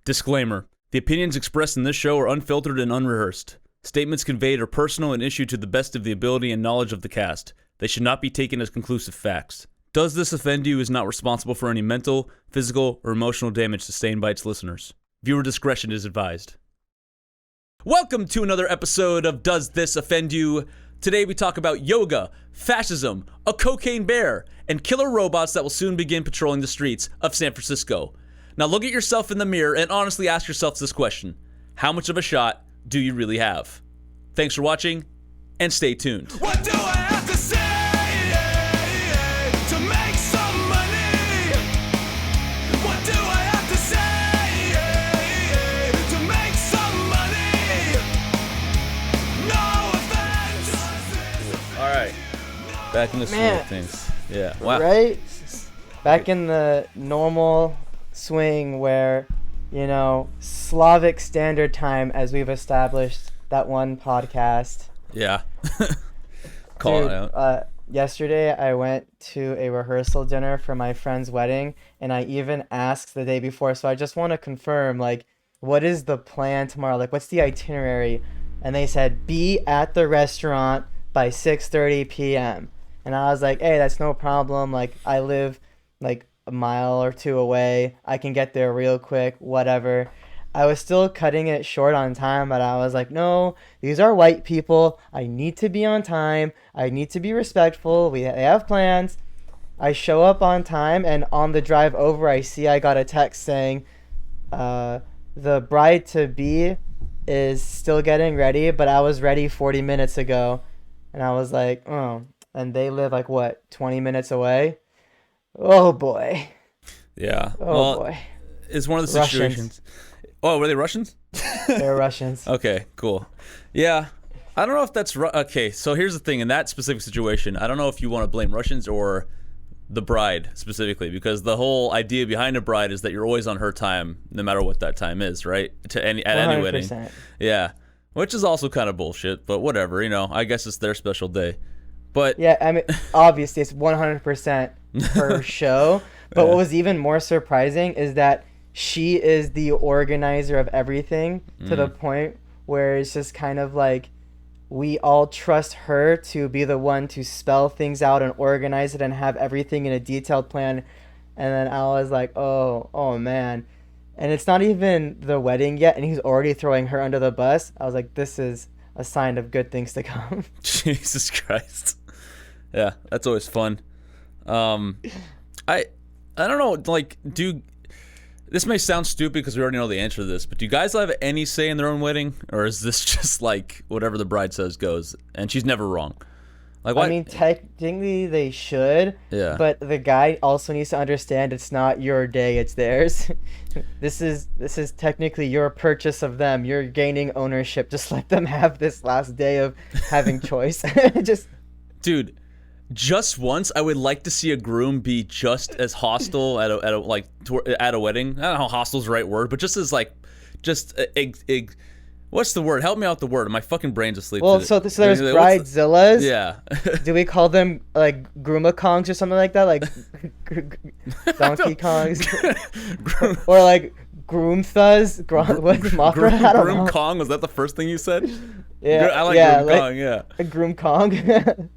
Disclaimer. The opinions expressed in this show are unfiltered and unrehearsed. Statements conveyed are personal and issued to the best of the ability and knowledge of the cast. They should not be taken as conclusive facts. Does This Offend You is not responsible for any mental, physical, or emotional damage sustained by its listeners. Viewer discretion is advised. Welcome to another episode of Does This Offend You? Today we talk about yoga, fascism, a cocaine bear, and killer robots that will soon begin patrolling the streets of San Francisco. Now look at yourself in the mirror and honestly ask yourself this question. How much of a shot do you really have? Thanks for watching, and stay tuned. What do I have to say to make some money? What do I have to say to make some money? No offense. All right, back in the swing of things. Yeah, wow. Right? Back in the normal swing where, you know, Slavic Standard Time, as we've established that one podcast. Yeah. Call it out. Yesterday I went to a rehearsal dinner for my friend's wedding, and I even asked the day before, so I just want to confirm, like, what is the plan tomorrow? Like, what's the itinerary? And they said, be at the restaurant by 6:30 p.m. And I was like, hey, that's no problem. Like, I live, like, a mile or two away. I can get there real quick, whatever. I was still cutting it short on time, but I was like, no, these are white people. I need to be on time. I need to be respectful. They have plans. I show up on time, and on the drive over, I see I got a text saying, the bride-to-be is still getting ready, but I was ready 40 minutes ago. And I was like, oh, and they live like, what, 20 minutes away? Oh, boy. Yeah. Oh, boy. It's one of the situations. Russians. Oh, were they Russians? They're Russians. Okay, cool. Yeah. I don't know if that's okay, so here's the thing. In that specific situation, I don't know if you want to blame Russians or the bride specifically, because the whole idea behind a bride is that you're always on her time, no matter what that time is, right? At any wedding. 100%. Yeah. Which is also kind of bullshit, but whatever, you know. I guess it's their special day. But Yeah, I mean, obviously it's 100% her show. But what was even more surprising is that she is the organizer of everything, to the point where it's just kind of like we all trust her to be the one to spell things out and organize it and have everything in a detailed plan. And then I was like, oh man. And it's not even the wedding yet, and he's already throwing her under the bus. I was like, this is a sign of good things to come. Jesus Christ. Yeah, that's always fun. I don't know, like, this may sound stupid because we already know the answer to this, but do you guys have any say in their own wedding, or is this just like whatever the bride says goes, and she's never wrong? Like, what? I mean, technically they should, Yeah. but the guy also needs to understand it's not your day, it's theirs. This is technically your purchase of them. You're gaining ownership. Just let them have this last day of having choice. Dude, just once I would like to see a groom be just as hostile at a wedding. I don't know how hostile is the right word, but just as like, what's the word? Help me out with the word. My fucking brain's asleep. Well, so there's bridezillas. Yeah. Do we call them like groomakongs or something like that? Like donkey kongs? Or like groomthas? What? Mothra? I don't Groom know. Kong, was that the first thing you said? Yeah, I like yeah, Groom Kong, yeah. A groom kong.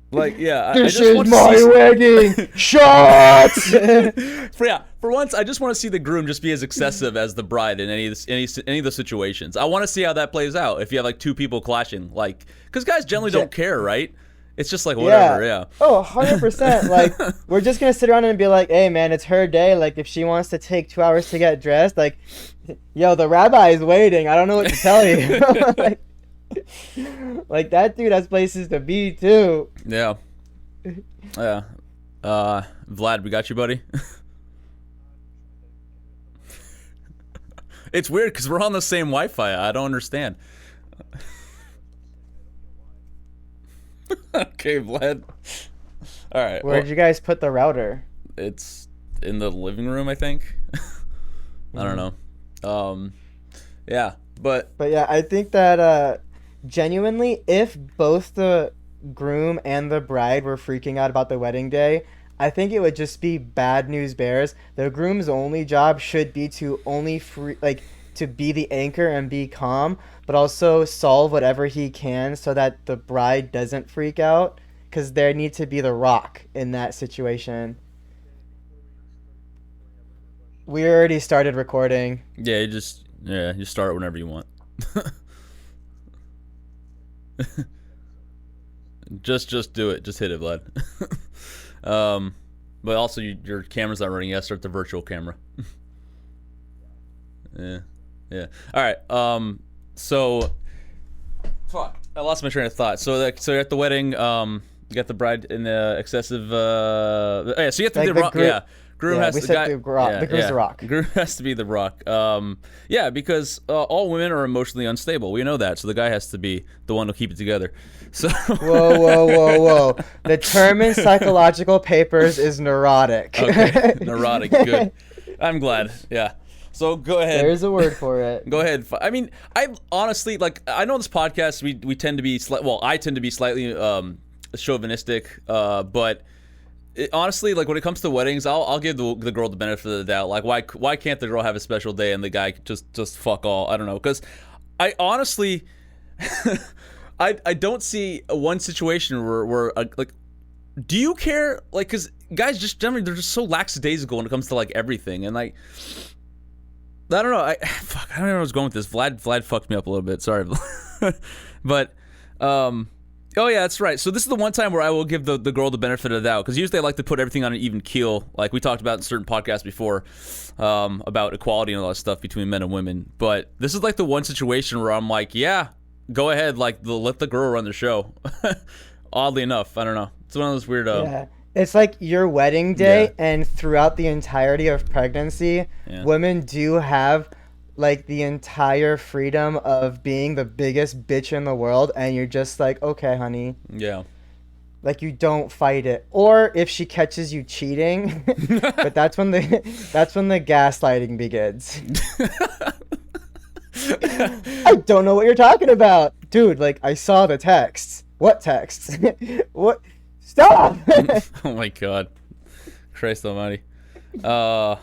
Like, yeah. This I just is want to my see wedding. Shots. For once, I just want to see the groom just be as excessive as the bride in any of the situations. I want to see how that plays out. If you have like two people clashing, like, because guys generally don't care, right? It's just like whatever, yeah. Oh, 100%. Like, we're just gonna sit around and be like, hey man, it's her day. Like, if she wants to take 2 hours to get dressed, like, yo, the rabbi is waiting. I don't know what to tell you. Like that dude has places to be too. Yeah. Yeah. Vlad, we got you, buddy. It's weird because we're on the same Wi-Fi. I don't understand. Okay, Vlad. All right. Where'd you guys put the router? It's in the living room, I think. I don't know. Yeah, but yeah, I think that genuinely, if both the groom and the bride were freaking out about the wedding day, I think it would just be bad news bears. The groom's only job should be to to be the anchor and be calm, but also solve whatever he can so that the bride doesn't freak out, because there need to be the rock in that situation. We already started recording. Yeah, you start whenever you want. just do it. Just hit it, Vlad. But also your camera's not running. You gotta start the virtual camera. Yeah. All right. So, fuck. I lost my train of thought. So you're at the wedding. You got the bride in the excessive. Yeah. So you have to be the rock. Yeah. Groom has to the rock. Groom has to be the rock. Yeah, because all women are emotionally unstable. We know that. So the guy has to be the one to keep it together. So whoa. The term in psychological papers is neurotic. Okay. Neurotic. Good. I'm glad. Yeah. So go ahead. There's a word for it. Go ahead. I mean, I honestly, like, I know this podcast, we tend to be, I tend to be slightly chauvinistic, but honestly, like, when it comes to weddings, I'll give the girl the benefit of the doubt. Like, why can't the girl have a special day and the guy just fuck all? I don't know, because I honestly, I don't see one situation where like, do you care? Like, because guys just generally, they're just so lackadaisical when it comes to, like, everything, and, like, I don't know. I don't know where I was going with this. Vlad fucked me up a little bit. Sorry, but oh yeah, that's right. So this is the one time where I will give the girl the benefit of the doubt, because usually I like to put everything on an even keel, like we talked about in certain podcasts before, about equality and all that stuff between men and women. But this is like the one situation where I'm like, yeah, go ahead, like let the girl run the show. Oddly enough, I don't know. It's one of those weird. Yeah. It's like your wedding day, and throughout the entirety of pregnancy, women do have like the entire freedom of being the biggest bitch in the world, and you're just like, okay, honey. Yeah. Like, you don't fight it. Or if she catches you cheating, but that's when the gaslighting begins. I don't know what you're talking about. Dude, like, I saw the texts. What texts? What? Stop! Oh my god. Christ almighty. Alright,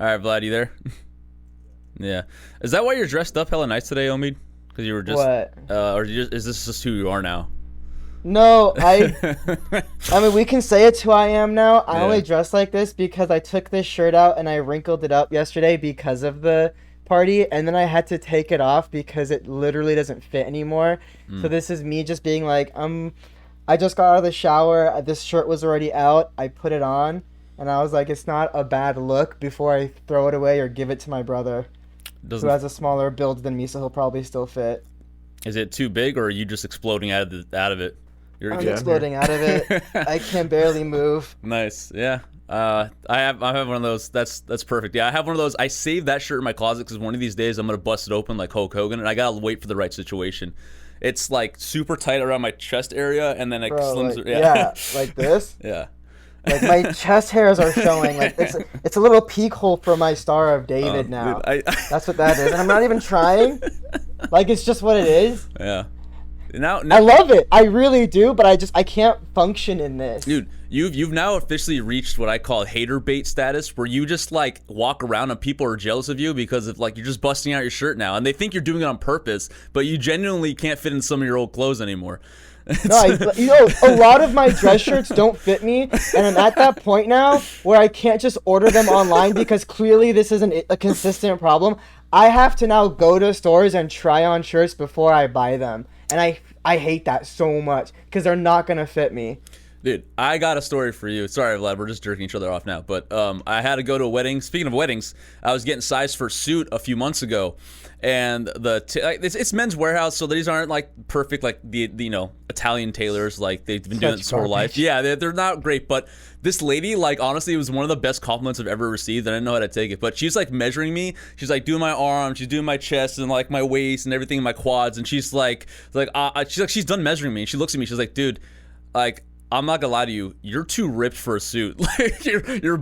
Vlad, you there? Yeah. Is that why you're dressed up hella nice today, Omid? Because you were just... What? Or is this just who you are now? No, I mean, we can say it's who I am now. I only dress like this because I took this shirt out and I wrinkled it up yesterday because of the party, and then I had to take it off because it literally doesn't fit anymore. So this is me just being like, I just got out of the shower. This shirt was already out. I put it on, and I was like, it's not a bad look before I throw it away or give it to my brother, who has a smaller build than me, so he'll probably still fit. Is it too big, or are you just exploding out of it? I'm exploding out of it. I can barely move. Nice. Yeah. I have one of those. That's perfect. Yeah, I have one of those. I saved that shirt in my closet because one of these days I'm gonna bust it open like Hulk Hogan, and I gotta wait for the right situation. It's like super tight around my chest area, and then it slims. Like, yeah, like this. Yeah. Like, my chest hairs are showing. Like, it's a little peek hole for my Star of David now. Dude, that's what that is, and I'm not even trying. Like, it's just what it is. Yeah. Now I love it. I really do, but I can't function in this. Dude, you've now officially reached what I call hater bait status, where you just like walk around and people are jealous of you because of like you're just busting out your shirt now, and they think you're doing it on purpose, but you genuinely can't fit in some of your old clothes anymore. No, a lot of my dress shirts don't fit me, and I'm at that point now where I can't just order them online because clearly this isn't a consistent problem. I have to now go to stores and try on shirts before I buy them. And I hate that so much because they're not going to fit me. Dude, I got a story for you. Sorry, Vlad, we're just jerking each other off now. But I had to go to a wedding. Speaking of weddings, I was getting sized for a suit a few months ago. And it's Men's Warehouse, so these aren't like perfect, like the Italian tailors, like they've been doing it this whole life. Yeah, they're not great, but this lady, like, honestly, it was one of the best compliments I've ever received, and I didn't know how to take it. But she's like measuring me. She's like doing my arm, she's doing my chest and like my waist and everything in my quads, and she's like she's done measuring me. And she looks at me, she's like, dude, like, I'm not gonna lie to you, you're too ripped for a suit. Like your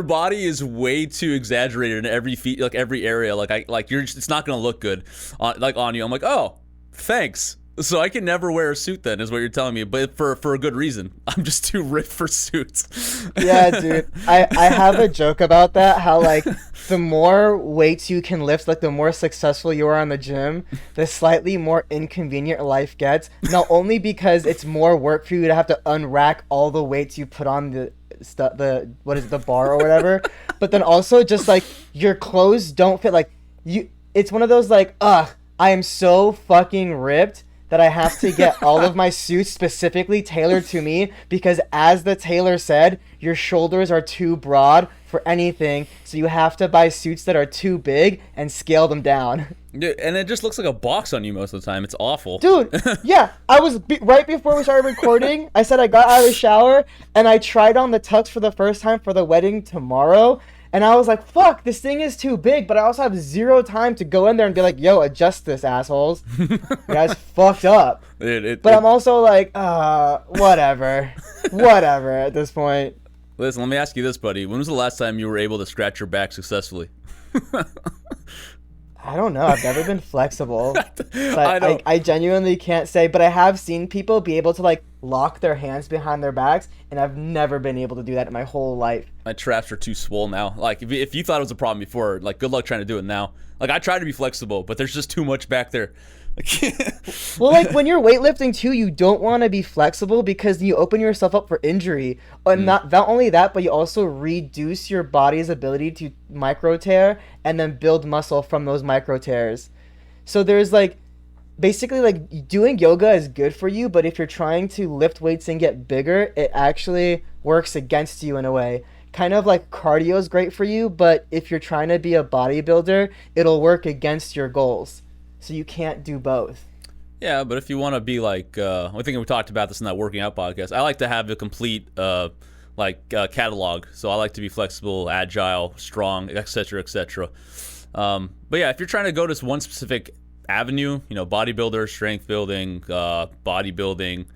body is way too exaggerated in every area. Like it's not gonna look good on you. I'm like, oh, thanks. So I can never wear a suit then, is what you're telling me, but for a good reason. I'm just too ripped for suits. Yeah, dude. I have a joke about that, how like the more weights you can lift, like the more successful you are in the gym, the slightly more inconvenient life gets. Not only because it's more work for you to have to unrack all the weights you put on the what is it, the bar or whatever, but then also just like your clothes don't fit. Like you, it's one of those like, ugh, I am so fucking ripped that I have to get all of my suits specifically tailored to me because, as the tailor said, your shoulders are too broad for anything, so you have to buy suits that are too big and scale them down. Dude, and it just looks like a box on you most of the time. It's awful. Dude, yeah, I was right before we started recording, I said I got out of the shower and I tried on the tux for the first time for the wedding tomorrow. And I was like, fuck, this thing is too big, but I also have zero time to go in there and be like, yo, adjust this, assholes. You guys fucked up. But I'm also like, whatever. Whatever at this point. Listen, let me ask you this, buddy. When was the last time you were able to scratch your back successfully? I don't know. I've never been flexible. I I genuinely can't say, but I have seen people be able to like lock their hands behind their backs, and I've never been able to do that in my whole life. My traps are too swole now. Like, if you thought it was a problem before, like, good luck trying to do it now. Like, I try to be flexible, but there's just too much back there. Well, like when you're weightlifting too, you don't want to be flexible because you open yourself up for injury. And not only that, but you also reduce your body's ability to micro tear and then build muscle from those micro tears. So there's like, basically like doing yoga is good for you, but if you're trying to lift weights and get bigger, it actually works against you in a way. Kind of like cardio is great for you, but if you're trying to be a bodybuilder, it'll work against your goals. So you can't do both. Yeah, but if you want to be like, I think we talked about this in that working out podcast. I like to have a complete catalog. So I like to be flexible, agile, strong, etc., etc. But yeah, if you're trying to go to one specific avenue, you know, bodybuilder, strength building, bodybuilding,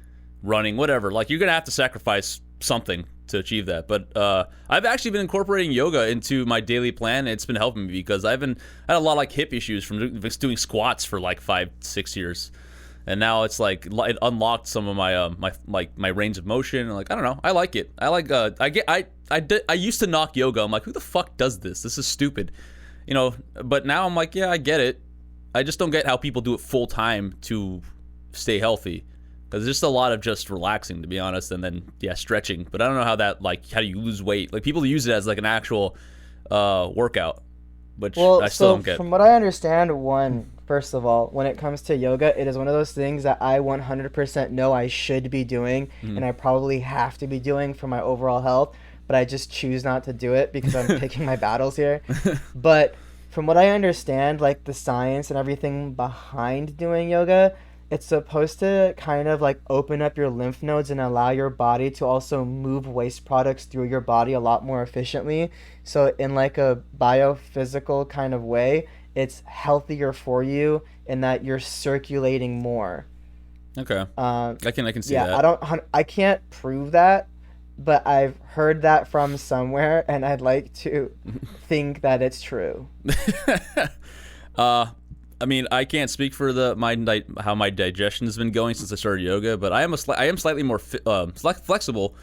running, whatever, like you're gonna have to sacrifice something to achieve that. But I've actually been incorporating yoga into my daily plan, and it's been helping me because I had a lot of like hip issues from doing squats for like 5-6 years, and now it's like it unlocked some of my my range of motion. Like, I don't know, I like it. I like I used to knock yoga. I'm like, who the fuck does this? This is stupid, you know. But now I'm like, yeah, I get it. I just don't get how people do it full time to stay healthy. Because there's just a lot of just relaxing, to be honest, and then, yeah, stretching. But I don't know how that, like, how do you lose weight? Like, people use it as, like, an actual workout, which I still don't get. From what I understand, first of all, when it comes to yoga, it is one of those things that I 100% know I should be doing, and I probably have to be doing for my overall health, but I just choose not to do it because I'm picking my battles here. But from what I understand, like, the science and everything behind doing yoga, it's supposed to kind of like open up your lymph nodes and allow your body to also move waste products through your body a lot more efficiently. So in like a biophysical kind of way, it's healthier for you in that you're circulating more. Okay. I can see that. Yeah, I can't prove that, but I've heard that from somewhere, and I'd like to think that it's true. I mean, I can't speak for how my digestion has been going since I started yoga, but I am slightly more flexible,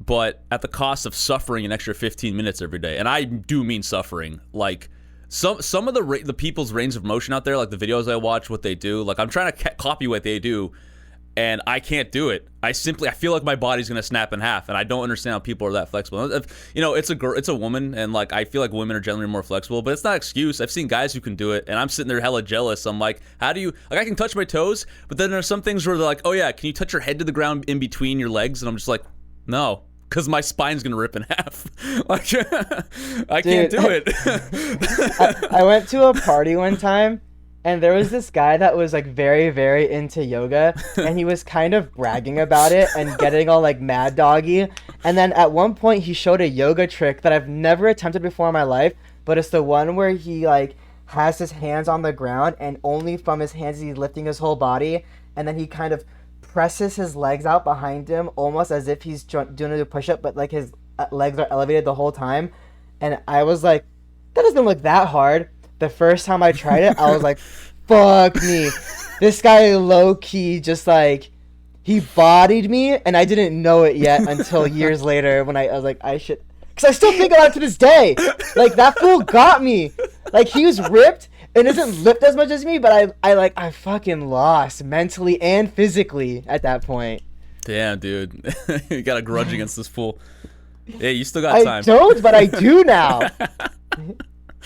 but at the cost of suffering an extra 15 minutes every day. And I do mean suffering. Like some of the people's range of motion out there, like the videos I watch, what they do. Like I'm trying to copy what they do, and I can't do it. I feel like my body's gonna snap in half, and I don't understand how people are that flexible. You know, it's a woman, and like I feel like women are generally more flexible, but it's not an excuse. I've seen guys who can do it, and I'm sitting there hella jealous. I'm like, how do you, like, I can touch my toes, but then there's some things where they're like, oh yeah, can you touch your head to the ground in between your legs? And I'm just like, no, because my spine's gonna rip in half. Like, I can't do it. I went to a party one time, and there was this guy that was like very, very into yoga, and he was kind of bragging about it and getting all like mad doggy. And then at one point he showed a yoga trick that I've never attempted before in my life, but it's the one where he like has his hands on the ground, and only from his hands he's lifting his whole body, and then he kind of presses his legs out behind him almost as if he's doing a push-up, but like his legs are elevated the whole time. And I was like, that doesn't look that hard. The first time I tried it, I was like, fuck me. This guy low key just like he bodied me, and I didn't know it yet until years later when I was like, I should, because I still think about it to this day. Like, that fool got me. Like, he was ripped and isn't lipped as much as me, but I fucking lost mentally and physically at that point. Damn, dude. You got a grudge against this fool. Yeah, you still got time. I don't, but I do now.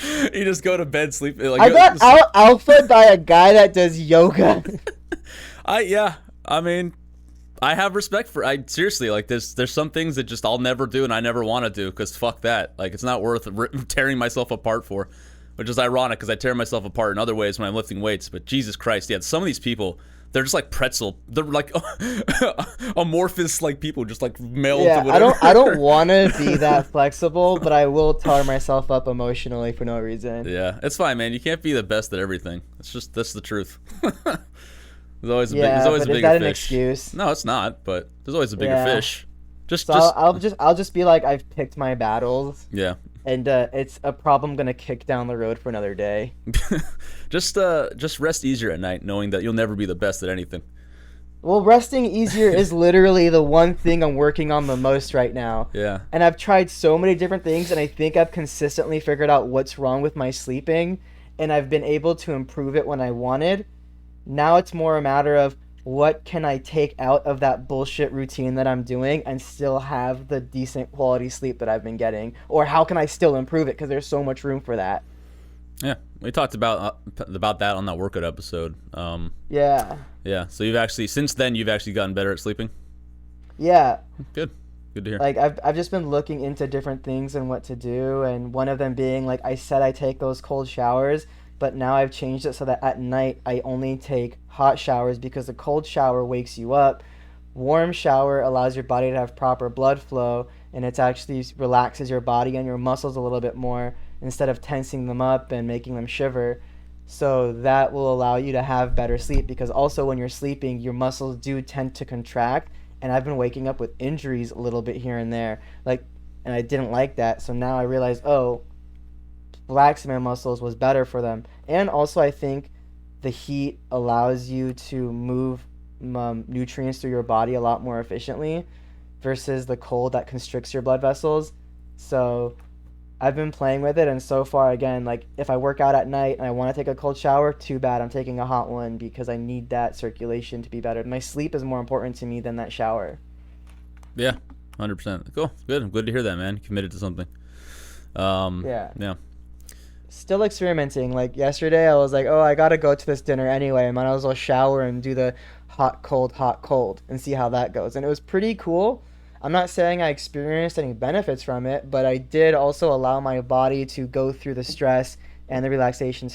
You just go to bed, sleep. Like, I got alphaed by a guy that does yoga. I mean, I have respect for. Seriously, like, there's some things that just I'll never do and I never want to do because fuck that. Like, it's not worth tearing myself apart for, which is ironic because I tear myself apart in other ways when I'm lifting weights. But Jesus Christ, yeah, some of these people, they're just like pretzel. They're like amorphous, like people, just like meld to whatever. I don't want to be that flexible, but I will tear myself up emotionally for no reason. Yeah, it's fine, man. You can't be the best at everything. That's the truth. There's always a bigger an fish. Excuse? No, it's not. But there's always a bigger fish. I'll just be like, I've picked my battles. Yeah. And it's a problem gonna kick down the road for another day. Just rest easier at night, knowing that you'll never be the best at anything. Well, resting easier is literally the one thing I'm working on the most right now. Yeah. And I've tried so many different things, and I think I've consistently figured out what's wrong with my sleeping, and I've been able to improve it when I wanted. Now it's more a matter of what can I take out of that bullshit routine that I'm doing and still have the decent quality sleep that I've been getting, or how can I still improve it, because there's so much room for that. Yeah, we talked about that on that workout episode. Yeah. So since then you've actually gotten better at sleeping. Yeah. Good to hear. Like, I've just been looking into different things and what to do, and one of them being, like, I said I take those cold showers, but now I've changed it so that at night I only take hot showers, because the cold shower wakes you up. Warm shower allows your body to have proper blood flow, and it actually relaxes your body and your muscles a little bit more instead of tensing them up and making them shiver. So that will allow you to have better sleep, because also when you're sleeping, your muscles do tend to contract, and I've been waking up with injuries a little bit here and there. Like, and I didn't like that, so now I realize, relaxing my muscles was better for them. And also, I think the heat allows you to move nutrients through your body a lot more efficiently versus the cold that constricts your blood vessels. So I've been playing with it, and so far, again, like, if I work out at night and I want to take a cold shower, too bad, I'm taking a hot one, because I need that circulation to be better. My sleep is more important to me than that shower. Yeah, 100%. Cool. Good. I'm glad to hear that, man. You committed to something. Yeah. Still experimenting. Like, yesterday I was like, I gotta go to this dinner anyway, I might as well shower and do the hot cold and see how that goes. And it was pretty cool. I'm not saying I experienced any benefits from it, but I did also allow my body to go through the stress and the relaxation.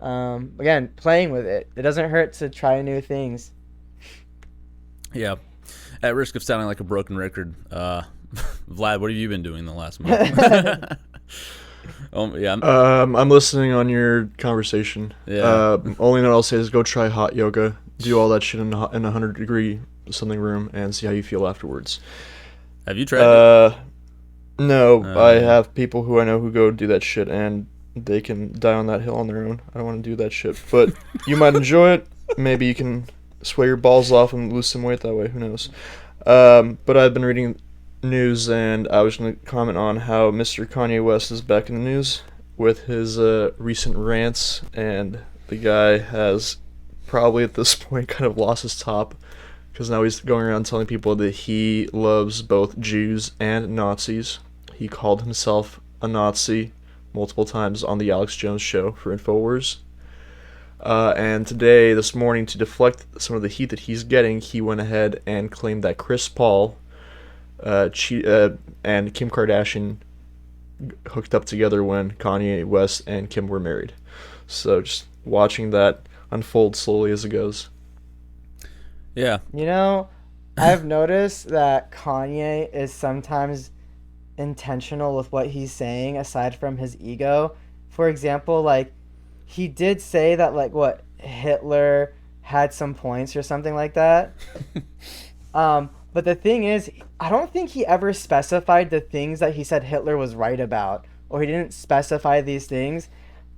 Again, playing with it. It doesn't hurt to try new things. Yeah. At risk of sounding like a broken record, Vlad, what have you been doing the last month? I'm listening on your conversation. Yeah. Only note I'll say is go try hot yoga. Do all that shit in a 100-degree something room and see how you feel afterwards. Have you tried it? No. I have people who I know who go do that shit, and they can die on that hill on their own. I don't want to do that shit. But you might enjoy it. Maybe you can sway your balls off and lose some weight that way. Who knows? But I've been reading news, and I was going to comment on how Mr. Kanye West is back in the news with his recent rants, and the guy has probably at this point kind of lost his top, because now he's going around telling people that he loves both Jews and Nazis. He called himself a Nazi multiple times on the Alex Jones show for InfoWars. And today, this morning, to deflect some of the heat that he's getting, he went ahead and claimed that Chris Paul and Kim Kardashian hooked up together when Kanye West and Kim were married. So just watching that unfold slowly as it goes. Yeah. You know, I've noticed that Kanye is sometimes intentional with what he's saying aside from his ego. For example, like, he did say that, like, what, Hitler had some points or something like that. But the thing is, I don't think he ever specified the things that he said Hitler was right about, or he didn't specify these things.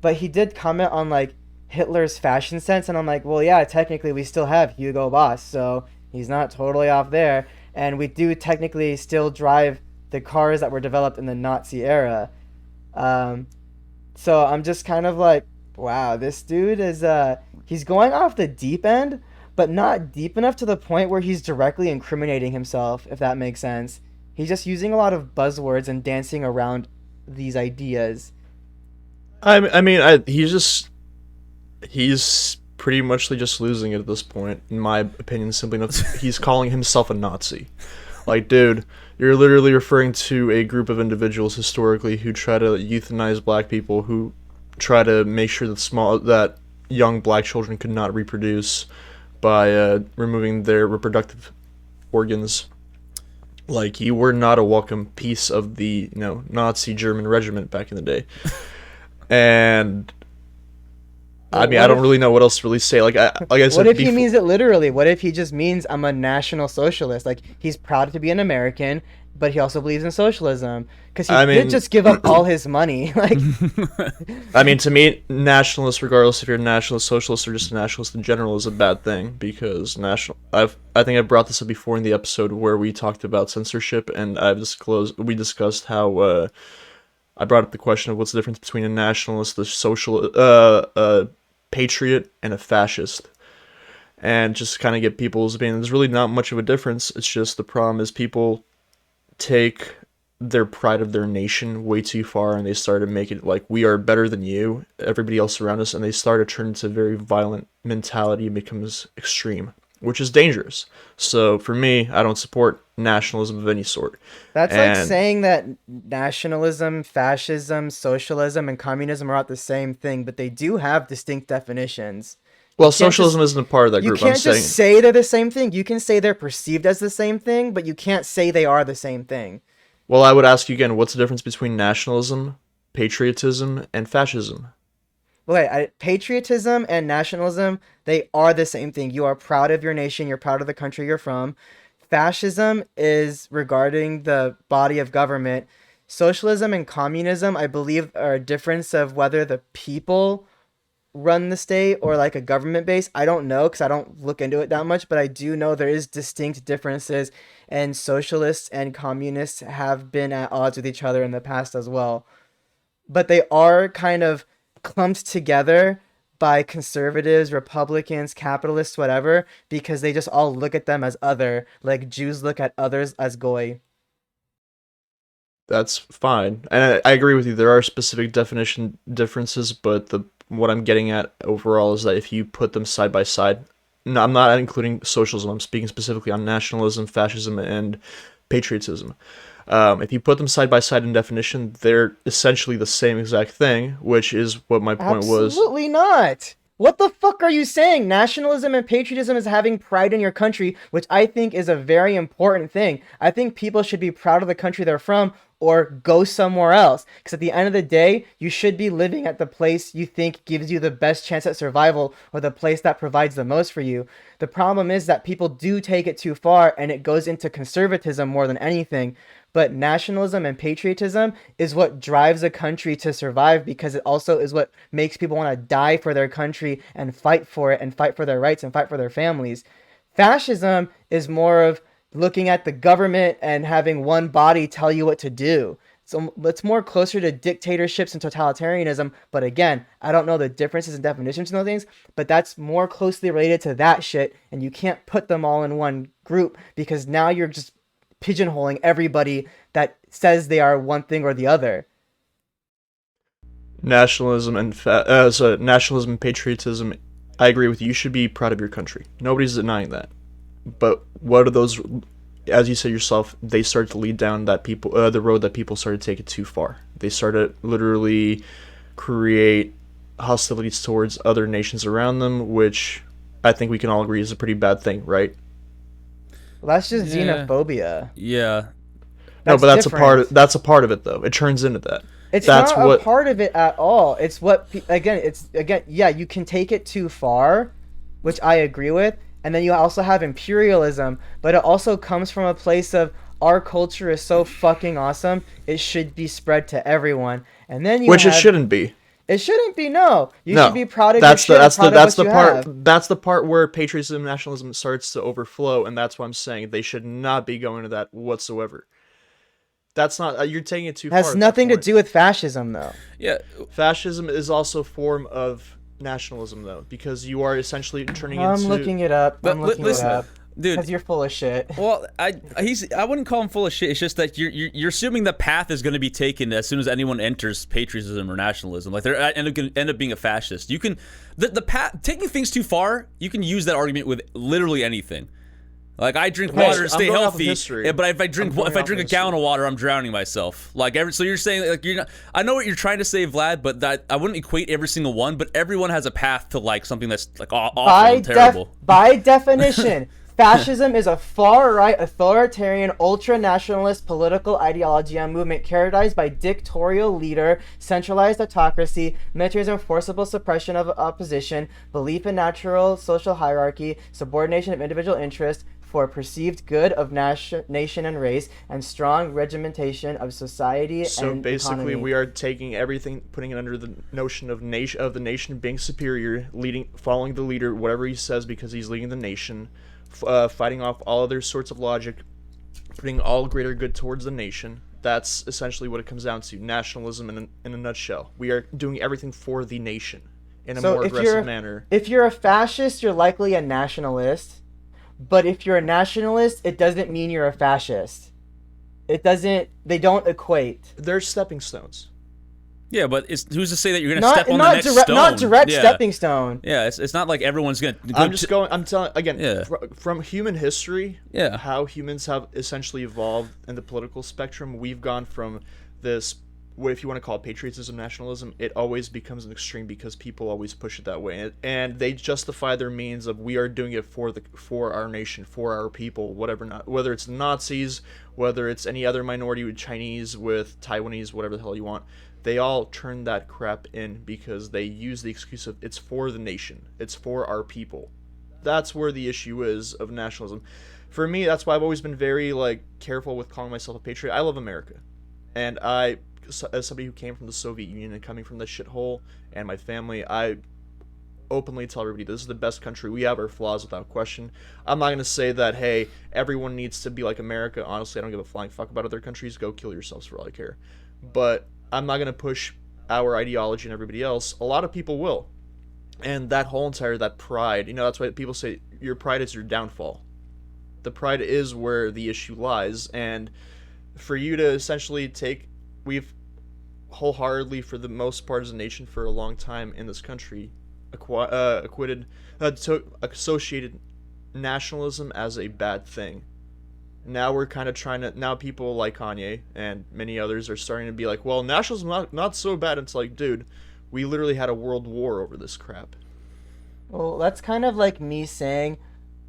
But he did comment on like Hitler's fashion sense, and I'm like, well, yeah, technically we still have Hugo Boss, so he's not totally off there, and we do technically still drive the cars that were developed in the Nazi era. So I'm just kind of like, wow, this dude is he's going off the deep end, but not deep enough to the point where he's directly incriminating himself, if that makes sense. He's just using a lot of buzzwords and dancing around these ideas. He's pretty much just losing it at this point, in my opinion. Simply enough, he's calling himself a Nazi. Like, dude, you're literally referring to a group of individuals historically who try to euthanize black people, who try to make sure that young black children could not reproduce by removing their reproductive organs. Like, you were not a welcome piece of the Nazi German regiment back in the day. And I mean, I don't really know what else to really say. Like I said, what if he means it literally? What if he just means I'm a national socialist? Like, he's proud to be an American, but he also believes in socialism because he did just give up all his money. Like, I mean, to me, nationalist, regardless if you're a nationalist, socialist, or just a nationalist in general, is a bad thing because I think I brought this up before in the episode where we talked about censorship, and we discussed how I brought up the question of what's the difference between a nationalist, a social, patriot, and a fascist, and just kind of get people's opinion. There's really not much of a difference. It's just the problem is people take their pride of their nation way too far, and they start to make it like we are better than you, everybody else around us, and they start to turn into a very violent mentality and becomes extreme, which is dangerous. So for me, I don't support nationalism of any sort. That's like saying that nationalism, fascism, socialism, and communism are not the same thing, but they do have distinct definitions. Well, socialism isn't a part of that group. You can't just say they're the same thing. You can say they're perceived as the same thing, but you can't say they are the same thing. Well, I would ask you again, what's the difference between nationalism, patriotism, and fascism? Okay, patriotism and nationalism, they are the same thing. You are proud of your nation. You're proud of the country you're from. Fascism is regarding the body of government. Socialism and communism, I believe, are a difference of whether the people run the state or like a government base. I don't know because I don't look into it that much, but I do know there is distinct differences, and socialists and communists have been at odds with each other in the past as well. But they are kind of clumped together by conservatives, Republicans, capitalists, whatever, because they just all look at them as other, like Jews look at others as goy. That's fine, and I agree with you. There are specific definition differences, but what I'm getting at overall is that if you put them side by side, no, I'm not including socialism. I'm speaking specifically on nationalism, fascism, and patriotism. If you put them side by side in definition, they're essentially the same exact thing, which is what my point was. Absolutely not. What the fuck are you saying? Nationalism and patriotism is having pride in your country, which I think is a very important thing. I think people should be proud of the country they're from or go somewhere else. Because at the end of the day, you should be living at the place you think gives you the best chance at survival or the place that provides the most for you. The problem is that people do take it too far and it goes into conservatism more than anything. But nationalism and patriotism is what drives a country to survive because it also is what makes people want to die for their country and fight for it and fight for their rights and fight for their families. Fascism is more of looking at the government and having one body tell you what to do. So it's more closer to dictatorships and totalitarianism. But again, I don't know the differences and definitions in those things, but that's more closely related to that shit. And you can't put them all in one group because now you're just pigeonholing everybody that says they are one thing or the other. Nationalism and nationalism and patriotism, I agree with you. You should be proud of your country. Nobody's denying that. But what are those? As you said yourself, they started to lead down the road that people started to take it too far. They started literally create hostilities towards other nations around them, which I think we can all agree is a pretty bad thing, right? Well, that's just xenophobia. Yeah. No, but that's a part of it, though. It turns into that. That's not a part of it at all. It's what yeah, you can take it too far, which I agree with. And then you also have imperialism, but it also comes from a place of our culture is so fucking awesome, it should be spread to everyone. And then it shouldn't be. It shouldn't be. No, you No, should be proud of that's your the shit and that's proud the of what you part have. that's the part where patriotism and nationalism starts to overflow, and that's why I'm saying they should not be going to that whatsoever. That's not you're taking it too It has far at that nothing to point. do with fascism, though. Yeah, Fascism is also a form of nationalism, though, because you are essentially turning I'm into. looking it up. but I'm looking it listen, up. dude. Because you're full of shit. Well, I wouldn't call him full of shit. It's just that you're assuming the path is going to be taken as soon as anyone enters patriotism or nationalism. Like they're end up being a fascist. You can the path taking things too far. You can use that argument with literally anything. Like I drink water to stay I'm going off of healthy, history. but if I drink I'm going off a of gallon history. of water, I'm drowning myself. Like so you're saying like you're not. I know what you're trying to say, Vlad, but that I wouldn't equate every single one. But everyone has a path to like something that's like awful and terrible. By definition, fascism is a far-right, authoritarian, ultra-nationalist political ideology and movement characterized by dictatorial leader, centralized autocracy, militarism, forcible suppression of opposition, belief in natural social hierarchy, subordination of individual interest for perceived good of nation and race, and strong regimentation of society So and basically, economy. we are taking everything, putting it under the notion of the nation being superior, following the leader, whatever he says, because he's leading the nation, fighting off all other sorts of logic, putting all greater good towards the nation. That's essentially what it comes down to. Nationalism in a nutshell. We are doing everything for the nation in a more aggressive manner. If you're a fascist, you're likely a nationalist. But if you're a nationalist, it doesn't mean you're a fascist. They don't equate. They're stepping stones. Yeah, but who's to say that you're going to step on the Not next direct, stone? not direct Yeah. stepping stone. Yeah, it's not like everyone's going to. I'm telling again, Yeah. from human history, Yeah. how humans have essentially evolved in the political spectrum. We've gone from this, what if you want to call it patriotism, nationalism, it always becomes an extreme because people always push it that way, and they justify their means of we are doing it for our nation, for our people, whether it's Nazis, whether it's any other minority with Chinese, with Taiwanese, whatever the hell you want. They all turn that crap in because they use the excuse of it's for the nation, it's for our people. That's where the issue is of nationalism. For me, that's why I've always been very careful with calling myself a patriot. I love America, and as somebody who came from the Soviet Union and coming from the shithole, and my family, I openly tell everybody this is the best country. We have our flaws without question. I'm not gonna say that hey, everyone needs to be like America. Honestly, I don't give a flying fuck about other countries. Go kill yourselves for all I care. But I'm not gonna push our ideology and everybody else. A lot of people will, and that pride. That's why people say your pride is your downfall. The pride is where the issue lies, and for you to essentially we've wholeheartedly, for the most part as a nation for a long time in this country, associated nationalism as a bad thing. Now we're kind of now people like Kanye and many others are starting to be like, well, nationalism not so bad. It's like, dude, we literally had a world war over this crap. Well, that's kind of like me saying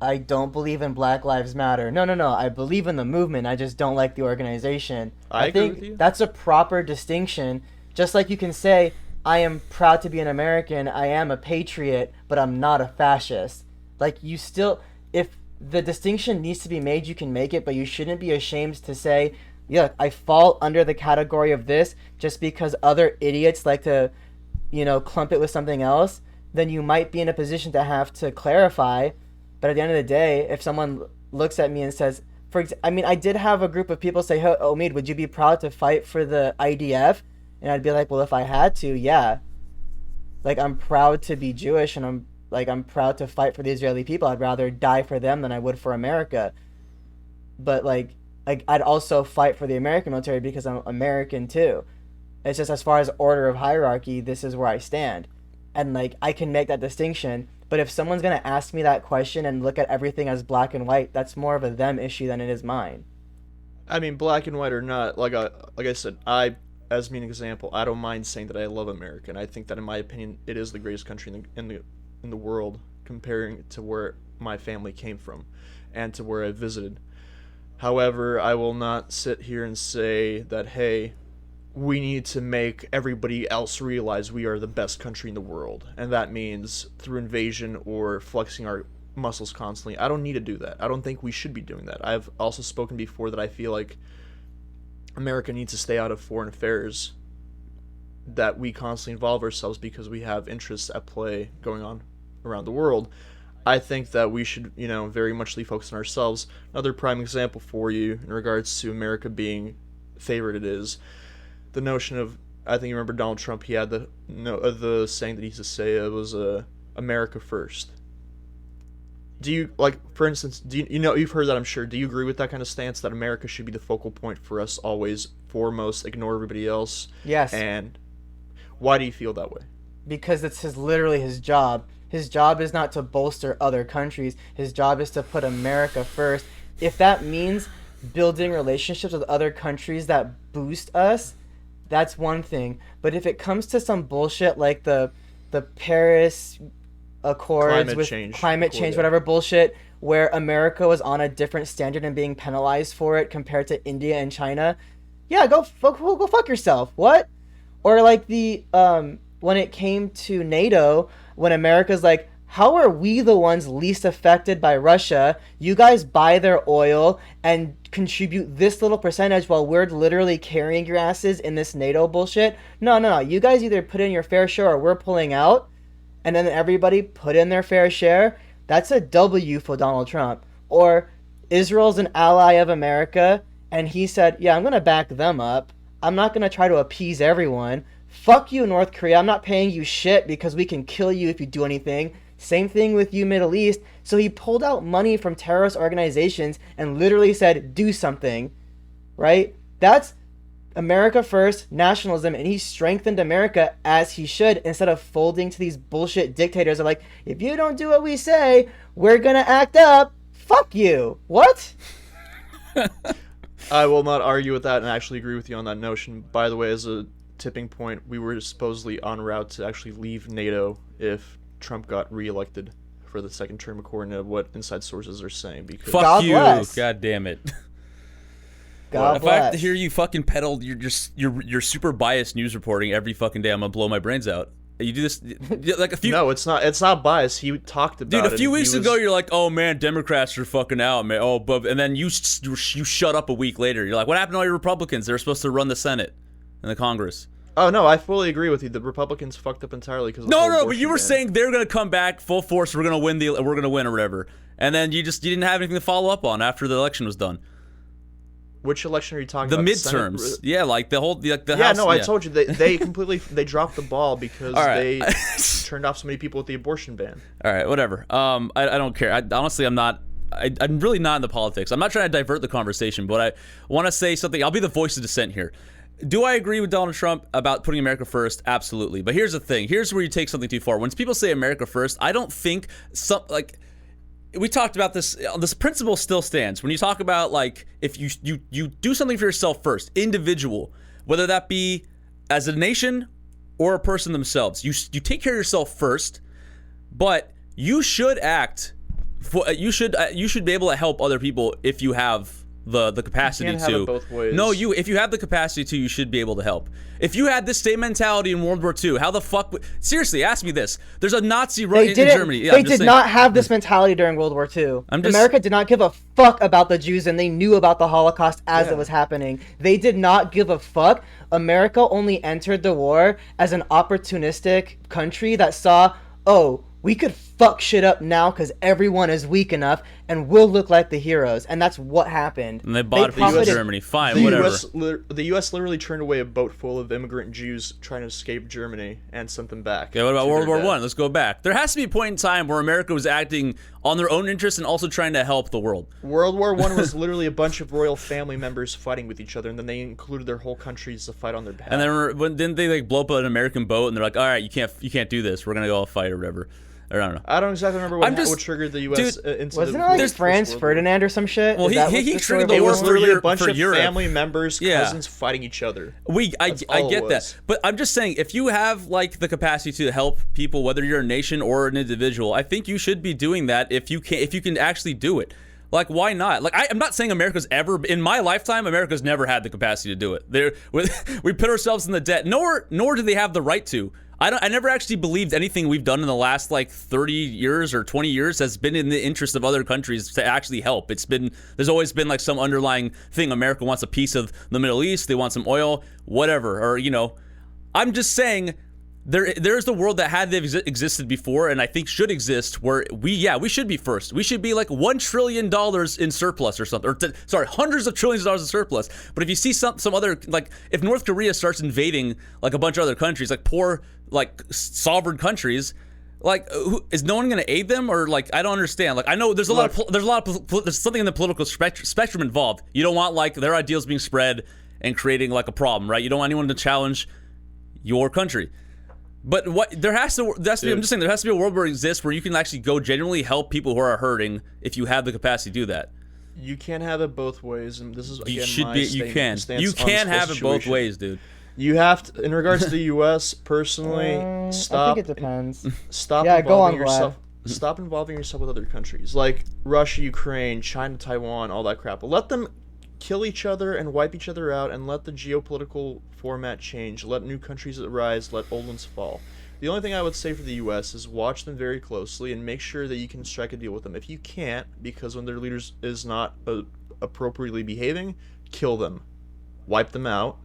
I don't believe in Black Lives Matter. No. I believe in the movement. I just don't like the organization. I agree think with you. that's a proper distinction. Just like you can say, I am proud to be an American, I am a patriot, but I'm not a fascist. Like, you still, if the distinction needs to be made, you can make it, but you shouldn't be ashamed to say, yeah, I fall under the category of this just because other idiots like to, clump it with something else. Then you might be in a position to have to clarify. But at the end of the day, if someone looks at me and says, I did have a group of people say, hey, Omid, would you be proud to fight for the IDF? And I'd be like, well, if I had to, yeah. Like, I'm proud to be Jewish, and I'm proud to fight for the Israeli people. I'd rather die for them than I would for America. But, I'd also fight for the American military because I'm American, too. It's just as far as order of hierarchy, this is where I stand. And, I can make that distinction. But if someone's going to ask me that question and look at everything as black and white, that's more of a them issue than it is mine. I mean, black and white or not, like I said, as an example, I don't mind saying that I love America, and I think that in my opinion, it is the greatest country in the world, comparing to where my family came from, and to where I visited. However, I will not sit here and say that, hey, we need to make everybody else realize we are the best country in the world, and that means through invasion or flexing our muscles constantly. I don't need to do that. I don't think we should be doing that. I've also spoken before that I feel like America needs to stay out of foreign affairs that we constantly involve ourselves because we have interests at play going on around the world. I think that we should, very much focus on ourselves. Another prime example for you in regards to America being favorited is the notion of, I think you remember Donald Trump, he had the saying that he used to say, it was America first. Do you, for instance, you've heard that, I'm sure. Do you agree with that kind of stance, that America should be the focal point for us always, foremost, ignore everybody else? Yes. And why do you feel that way? Because it's literally his job. His job is not to bolster other countries. His job is to put America first. If that means building relationships with other countries that boost us, that's one thing. But if it comes to some bullshit like the Paris Accords with climate change, whatever bullshit, where America was on a different standard and being penalized for it compared to India and China, yeah, go fuck yourself. What? Or like when it came to NATO, when America's like, how are we the ones least affected by Russia? You guys buy their oil and contribute this little percentage while we're literally carrying your asses in this NATO bullshit. No. You guys either put in your fair share or we're pulling out. And then everybody put in their fair share. That's a W for Donald Trump. Or Israel's an ally of America, and he said, yeah, I'm going to back them up. I'm not going to try to appease everyone. Fuck you, North Korea. I'm not paying you shit because we can kill you if you do anything. Same thing with you, Middle East. So he pulled out money from terrorist organizations and literally said, do something. Right? That's America first, nationalism, and he strengthened America as he should, instead of folding to these bullshit dictators of like, if you don't do what we say, we're gonna act up. Fuck you. What? I will not argue with that and actually agree with you on that notion. By the way, as a tipping point, we were supposedly en route to actually leave NATO if Trump got reelected for the second term, according to what inside sources are saying. Because fuck God you. bless. God damn it. God if bless. I have to hear you fucking peddle your super biased news reporting every fucking day, I'm gonna blow my brains out. You do this like a few. No, it's not biased. He talked about it. Dude, a few weeks ago, you're like, "Oh man, Democrats are fucking out, man." Oh, but and then you shut up a week later. You're like, "What happened to all your Republicans? They were supposed to run the Senate and the Congress." Oh no, I fully agree with you. The Republicans fucked up entirely because No, but you were saying they're gonna come back full force. We're gonna win or whatever. And then you didn't have anything to follow up on after the election was done. Which election are you talking about? The midterms. Yeah, like the whole the yeah, House. No, I told you they completely they dropped the ball because right. they turned off so many people with the abortion ban. All right, whatever. I don't care. Honestly, I'm not. I'm really not into politics. I'm not trying to divert the conversation, but I want to say something. I'll be the voice of dissent here. Do I agree with Donald Trump about putting America first? Absolutely. But here's the thing. Here's where you take something too far. When people say America first, I don't think we talked about this. This principle still stands. When you talk about like if you do something for yourself first, individual, whether that be as a nation or a person themselves, you take care of yourself first, but you should act. You should be able to help other people if you have the capacity you can't to. have it both ways. No, if you have the capacity to, you should be able to help. If you had this same mentality in World War II, how the fuck seriously, ask me this. There's a Nazi right in Germany. Yeah, they did not have this mentality during World War II. America did not give a fuck about the Jews, and they knew about the Holocaust as it was happening. They did not give a fuck. America only entered the war as an opportunistic country that saw, oh, we could fuck shit up now because everyone is weak enough and we'll look like the heroes. And that's what happened. And they bought it from Germany. Fine, whatever. The U.S. literally turned away a boat full of immigrant Jews trying to escape Germany and sent them back. Yeah, what about World War I? Let's go back. There has to be a point in time where America was acting on their own interests and also trying to help the world. World War I was literally a bunch of royal family members fighting with each other, and then they included their whole countries to fight on their behalf. And then didn't they like blow up an American boat and they're like, all right, you can't do this. We're gonna go fight or whatever. I don't know. I don't exactly remember what triggered the U.S. into wasn't it like Franz Ferdinand or some shit? Well, he triggered the war. It was literally a bunch of Europe. family members, cousins fighting each other. I get that, but I'm just saying, if you have like the capacity to help people, whether you're a nation or an individual, I think you should be doing that if you can actually do it. Like, why not? Like, I'm not saying America's ever, in my lifetime, America's never had the capacity to do it. We put ourselves in the debt, nor do they have the right to. I never actually believed anything we've done in the last like 30 years or 20 years has been in the interest of other countries to actually help. There's always been like some underlying thing. America wants a piece of the Middle East. They want some oil, whatever. Or, I'm just saying there's the world that had existed before, and I think should exist, where we should be first. We should be like $1 trillion in surplus or something. Hundreds of trillions of dollars in surplus. But if you see some other, like, if North Korea starts invading like a bunch of other countries, like poor, like sovereign countries, like, is no one going to aid them? Or, like, I don't understand. Like, I know there's there's something in the political spectrum involved. You don't want, like, their ideals being spread and creating, like, a problem, right? You don't want anyone to challenge your country. But there has to be, I'm just saying, there has to be a world where it exists where you can actually go genuinely help people who are hurting if you have the capacity to do that. You can't have it both ways, and this is again you can have it both ways, dude. You have to, in regards to the U.S. personally, stop. I think it depends. Stop Yeah, involving go on, yourself. Stop involving yourself with other countries like Russia, Ukraine, China, Taiwan, all that crap. Let them kill each other and wipe each other out, and let the geopolitical format change. Let new countries rise. Let old ones fall. The only thing I would say for the U.S. is watch them very closely and make sure that you can strike a deal with them. If you can't, because when their leaders is not appropriately behaving, kill them, wipe them out.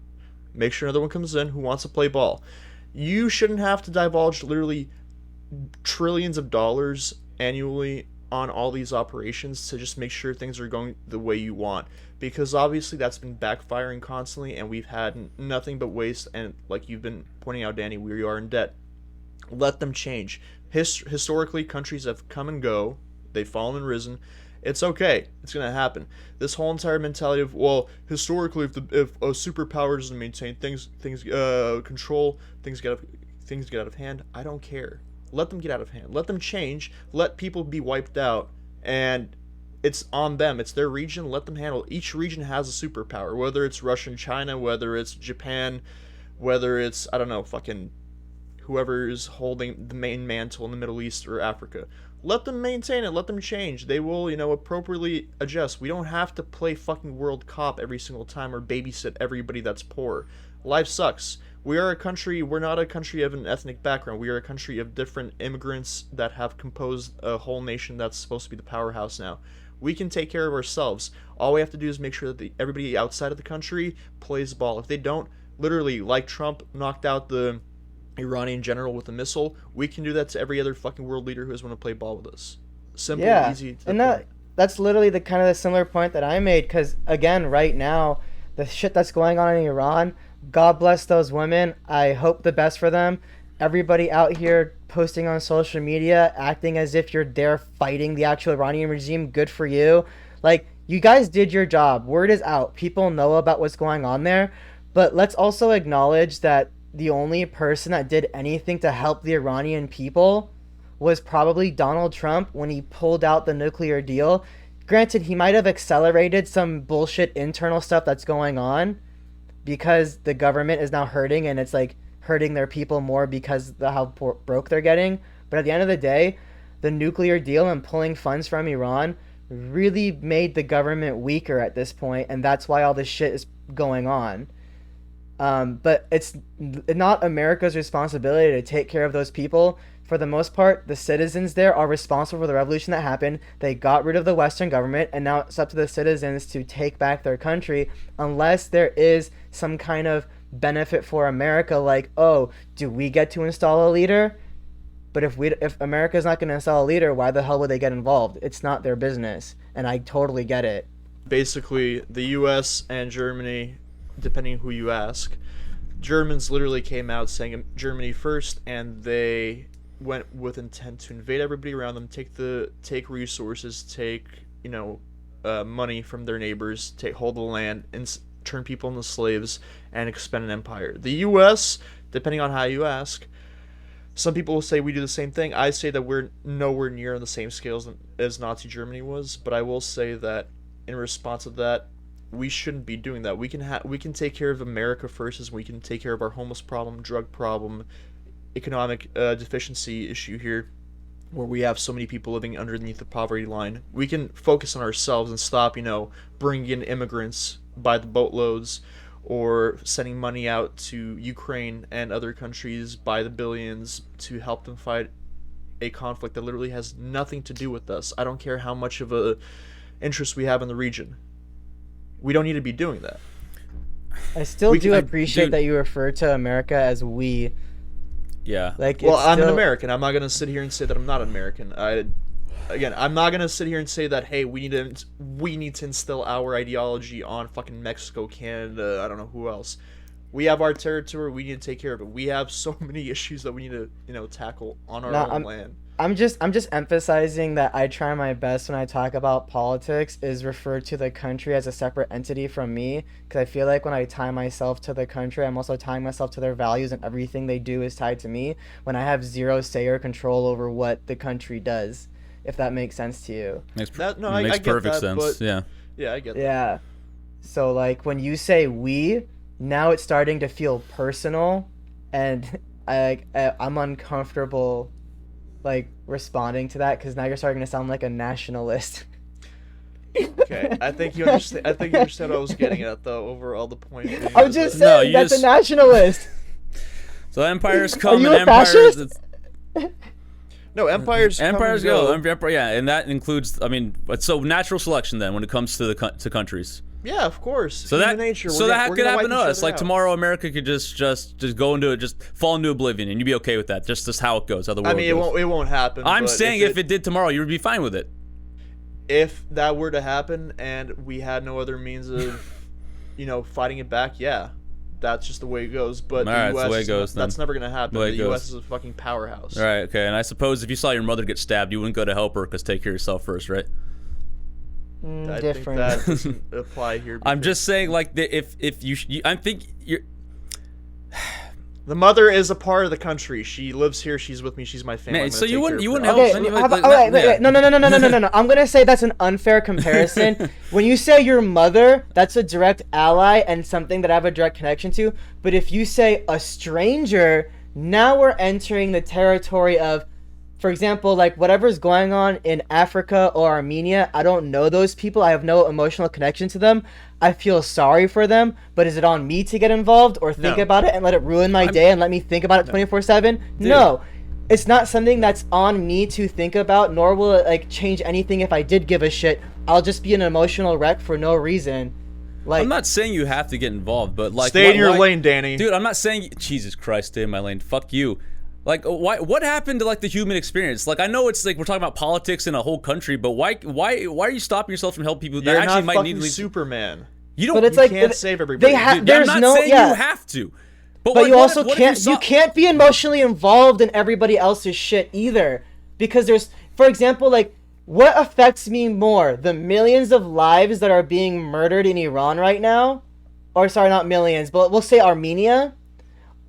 Make sure another one comes in who wants to play ball. You shouldn't have to divulge literally trillions of dollars annually on all these operations to just make sure things are going the way you want. Because obviously that's been backfiring constantly, and we've had nothing but waste. And like you've been pointing out, Danny, we are in debt. Let them change. Historically, countries have come and go. They've fallen and risen. It's okay. It's gonna happen. This whole entire mentality of, well, historically, if a superpower doesn't maintain control, things get out of hand. I don't care. Let them get out of hand. Let them change. Let people be wiped out, and it's on them. It's their region. Let them handle it. Each region has a superpower, whether it's Russia and China, whether it's Japan, whether it's, I don't know, fucking whoever is holding the main mantle in the Middle East or Africa. Let them maintain it. Let them change. They will, appropriately adjust. We don't have to play fucking world cop every single time or babysit everybody that's poor. Life sucks. We're not a country of an ethnic background. We are a country of different immigrants that have composed a whole nation that's supposed to be the powerhouse now. We can take care of ourselves. All we have to do is make sure that everybody outside of the country plays ball. If they don't, literally, like Trump knocked out the Iranian general with a missile, we can do that to every other fucking world leader who has want to play ball with us. Simple, easy. And that's literally the kind of the similar point that I made, because again, right now, the shit that's going on in Iran, God bless those women. I hope the best for them. Everybody out here posting on social media, acting as if you're there fighting the actual Iranian regime, good for you. Like, you guys did your job. Word is out. People know about what's going on there. But let's also acknowledge that the only person that did anything to help the Iranian people was probably Donald Trump when he pulled out the nuclear deal. Granted, he might have accelerated some bullshit internal stuff that's going on because the government is now hurting, and it's like hurting their people more because of how broke they're getting. But at the end of the day, the nuclear deal and pulling funds from Iran really made the government weaker at this point, and that's why all this shit is going on. But it's not America's responsibility to take care of those people. For the most part, the citizens there are responsible for the revolution that happened. They got rid of the Western government, and now it's up to the citizens to take back their country, unless there is some kind of benefit for America, like, oh, do we get to install a leader? But if America's not going to install a leader, why the hell would they get involved? It's not their business, and I totally get it. Basically, the U.S. and Germany, depending who you ask, Germans literally came out saying Germany first, and they went with intent to invade everybody around them, take resources, take money from their neighbors, hold the land, and turn people into slaves and expand an empire. The U.S., depending on how you ask, some people will say we do the same thing. I say that we're nowhere near on the same scales as Nazi Germany was, but I will say that in response to that, we shouldn't be doing that. We can take care of America first, as we can take care of our homeless problem, drug problem, economic deficiency issue here, where we have so many people living underneath the poverty line. We can focus on ourselves and stop, bringing in immigrants by the boatloads, or sending money out to Ukraine and other countries by the billions to help them fight a conflict that literally has nothing to do with us. I don't care how much of a interest we have in the region. We don't need to be doing that. I still We do can- appreciate dude. that you refer to America as we. Yeah. Like, Well, it's I'm an still- American. I'm not gonna sit here and say that I'm not an American. I'm not gonna sit here and say that, hey, we need to instill our ideology on fucking Mexico, Canada, I don't know who else. We have our territory. We need to take care of it. We have so many issues that we need to tackle on our own land. I'm just emphasizing that I try my best when I talk about politics is refer to the country as a separate entity from me, because I feel like when I tie myself to the country, I'm also tying myself to their values, and everything they do is tied to me when I have zero say or control over what the country does, if that makes sense to you. Makes I makes get perfect that, sense. but- Yeah. Yeah, I get that. Yeah. So like when you say we, now it's starting to feel personal, and I'm uncomfortable like responding to that, because now you're starting to sound like a nationalist. Okay, I think you understand. I think you understand what I was getting at, though. Overall, the point. Being I'm is just that- No, saying you that's just- a nationalist. So empires come you and a empires. fascist? No, empires. come Empires and go. Yeah, and that includes. I mean, so natural selection then when it comes to to countries. Yeah, of course. So Human that nature. so we're that gonna, we're could gonna happen to wipe each us. other Like out. tomorrow, America could just go into it, just fall into oblivion, and you'd be okay with that. Just how it goes, how the world I mean, goes. it won't happen. I'm but saying if it did tomorrow, you would be fine with it. if that were to happen and we had no other means of, fighting it back, yeah, that's just the way it goes. But All right, the it's U.S. the way it is goes, not- that's then. never gonna happen. The way The it U.S. goes. is a fucking powerhouse. All right, okay. And I suppose if you saw your mother get stabbed, you wouldn't go to help her because take care of yourself first, right? I Different. think that doesn't apply here. I'm because just saying, like, if you I think you're. the mother is a part of the country. She lives here. She's with me. She's my family. Man, I'm gonna so take you care wouldn't of you her. wouldn't help Okay, any of how it, about, like, wait, no. I'm gonna say that's an unfair comparison. When you say your mother, that's a direct ally and something that I have a direct connection to. But if you say a stranger, now we're entering the territory of, for example, like whatever's going on in Africa or Armenia, I don't know those people. I have no emotional connection to them. I feel sorry for them, but is it on me to get involved or think No. about it and let it ruin my day and let me think about it 24/7? No. It's not something that's on me to think about, nor will it like change anything if I did give a shit. I'll just be an emotional wreck for no reason. Like, I'm not saying you have to get involved, but like Stay in your why- lane, Danny. Dude, I'm not saying Jesus Christ, stay in my lane. Fuck you. Like, what happened to like the human experience? Like, I know it's like we're talking about politics in a whole country, but why are you stopping yourself from helping people that You're actually not might fucking need to leave? Superman. You don't. but it's You like can't save everybody. Dude, there's I'm not no saying yeah. you have to. But like, you what also if- what if can't. saw- You can't be emotionally involved in everybody else's shit either, because there's, for example, like what affects me more: the millions of lives that are being murdered in Iran right now, or sorry, not millions, but we'll say Armenia,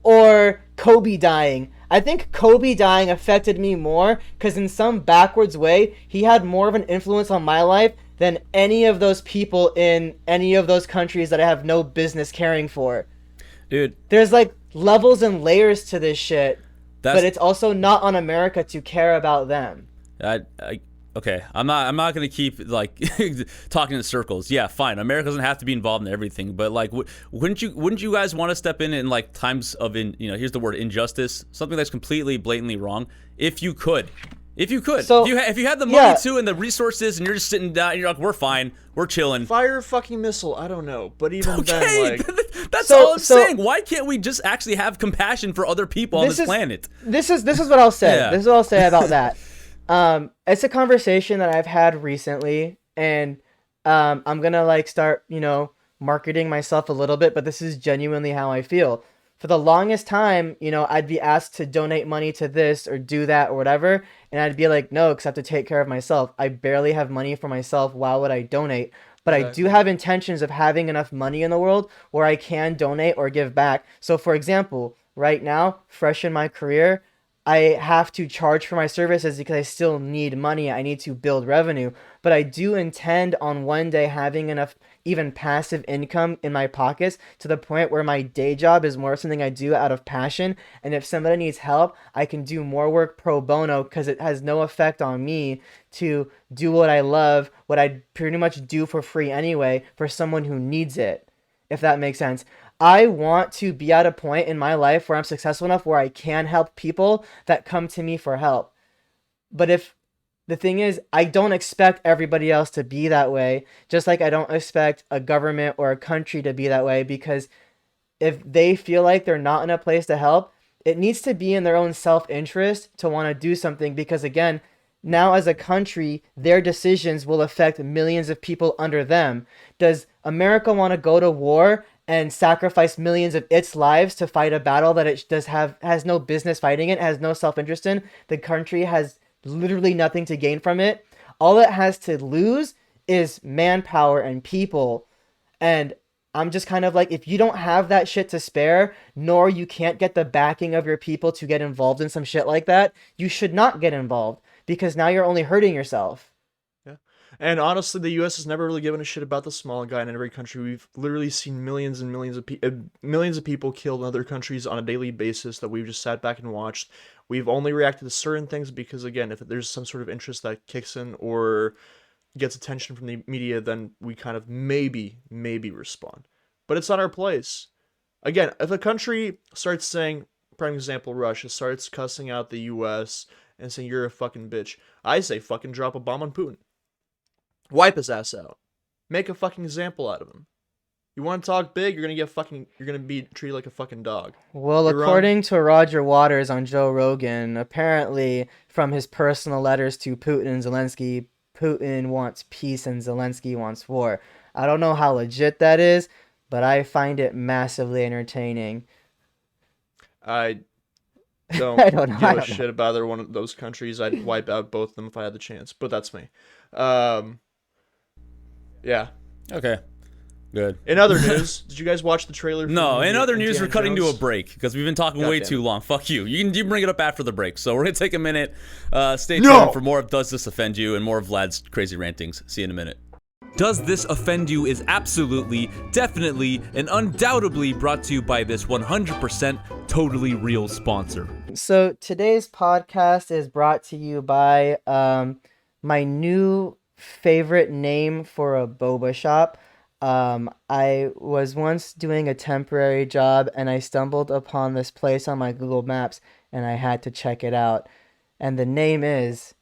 or Kobe dying. I think Kobe dying affected me more because in some backwards way, he had more of an influence on my life than any of those people in any of those countries that I have no business caring for. Dude, There's like levels and layers to this shit, that's but it's also not on America to care about them. okay. I'm not gonna keep like talking in circles. Yeah, fine. America doesn't have to be involved in everything, but like, wouldn't you guys want to step in like times of here's the word injustice, something that's completely blatantly wrong, if you could. So, if you had the money yeah. too and the resources, and you're just sitting down, and you're like, we're fine, we're chilling. Fire a fucking missile. I don't know, but even then, Okay, like, that's So- all I'm so- saying. Why can't we just actually have compassion for other people on This this is- planet? This is what I'll say. Yeah. This is what I'll say about that. It's a conversation that I've had recently, and I'm gonna like start, marketing myself a little bit, but this is genuinely how I feel. For the longest time, I'd be asked to donate money to this or do that or whatever, and I'd be like, no, because I have to take care of myself. I barely have money for myself. Why would I donate? But I do have intentions of having enough money in the world where I can donate or give back. So, for example, right now, fresh in my career, I have to charge for my services because I still need money. I need to build revenue. But I do intend on one day having enough even passive income in my pockets to the point where my day job is more something I do out of passion. And if somebody needs help, I can do more work pro bono because it has no effect on me to do what I love, what I pretty much do for free anyway, for someone who needs it, if that makes sense. I want to be at a point in my life where I'm successful enough where I can help people that come to me for help. But if the thing is, I don't expect everybody else to be that way, just like I don't expect a government or a country to be that way, because if they feel like they're not in a place to help, it needs to be in their own self-interest to want to do something, because again, now as a country, their decisions will affect millions of people under them. Does America want to go to war and sacrifice millions of its lives to fight a battle that it has no business fighting in, has no self-interest in? The country has literally nothing to gain from it. All it has to lose is manpower and people. And I'm just kind of like, if you don't have that shit to spare, nor you can't get the backing of your people to get involved in some shit like that, you should not get involved, because now you're only hurting yourself. Yeah. And honestly, the U.S. has never really given a shit about the small guy in every country. We've literally seen millions and millions of people killed in other countries on a daily basis that we've just sat back and watched. We've only reacted to certain things because, again, if there's some sort of interest that kicks in or gets attention from the media, then we kind of maybe respond. But it's not our place. Again, if a country starts saying, prime example, Russia starts cussing out the U.S. and saying you're a fucking bitch, I say fucking drop a bomb on Putin. Wipe his ass out. Make a fucking example out of him. You want to talk big, you're gonna be treated like a fucking dog. Well, You're according to Roger Waters on Joe Rogan, apparently from his personal letters to Putin and Zelensky, Putin wants peace and Zelensky wants war. I don't know how legit that is, but I find it massively entertaining. I don't, I don't know. give a shit about either one of those countries. I'd wipe out both of them if I had the chance, but that's me. Yeah. Okay. Good. In other news, did you guys watch the trailer? No, in other news, Indiana we're cutting to a Jones? break because we've been talking way damn too it. long. Fuck you. You can bring it up after the break. So we're going to take a minute. Stay tuned No! for more of Does This Offend You and more of Vlad's crazy rantings. See you in a minute. Does This Offend You is absolutely, definitely, and undoubtedly brought to you by this 100% totally real sponsor. So today's podcast is brought to you by my new favorite name for a boba shop. I was once doing a temporary job and I stumbled upon this place on my Google Maps and I had to check it out. And the name is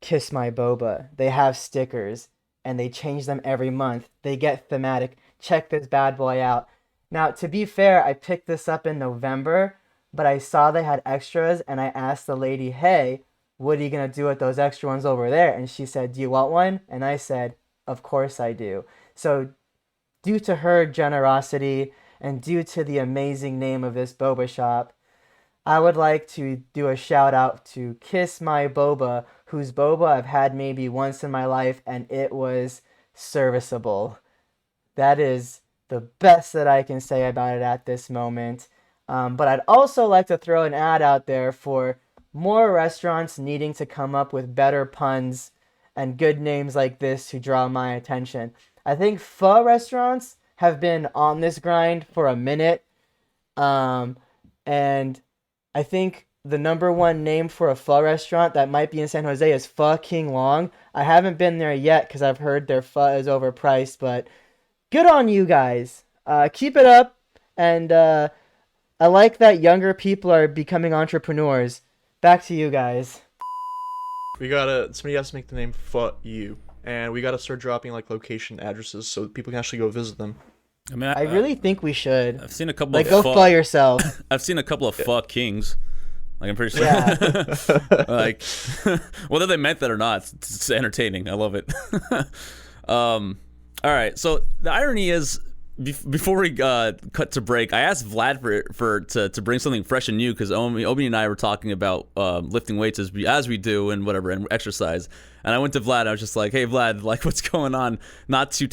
Kiss My Boba. They have stickers and they change them every month. They get thematic. Check this bad boy out. Now, to be fair, I picked this up in November, but I saw they had extras and I asked the lady, hey, what are you going to do with those extra ones over there? And she said, do you want one? And I said, of course I do. So due to her generosity and due to the amazing name of this boba shop, I would like to do a shout out to Kiss My Boba, whose boba I've had maybe once in my life and it was serviceable. That is the best that I can say about it at this moment. But I'd also like to throw an ad out there for more restaurants needing to come up with better puns and good names like this to draw my attention. I think pho restaurants have been on this grind for a minute. And I think the number one name for a pho restaurant that might be in San Jose is Pho King Long. I haven't been there yet because I've heard their pho is overpriced, but good on you guys. Keep it up. And I like that younger people are becoming entrepreneurs. Back to you guys. Somebody has to make the name Fuck You. And we gotta start dropping like location addresses so people can actually go visit them. I mean, I really think we should. I've seen a couple Like, of go pho yourself. I've seen a couple of fuck kings. Like, I'm pretty sure. Yeah. Like, whether they meant that or not, it's entertaining. I love it. All right. So the irony is, before we cut to break, I asked Vlad to bring something fresh and new because Omid and I were talking about lifting weights as we do and whatever and exercise. And I went to Vlad. I was just like, "Hey, Vlad, like, what's going on? Not to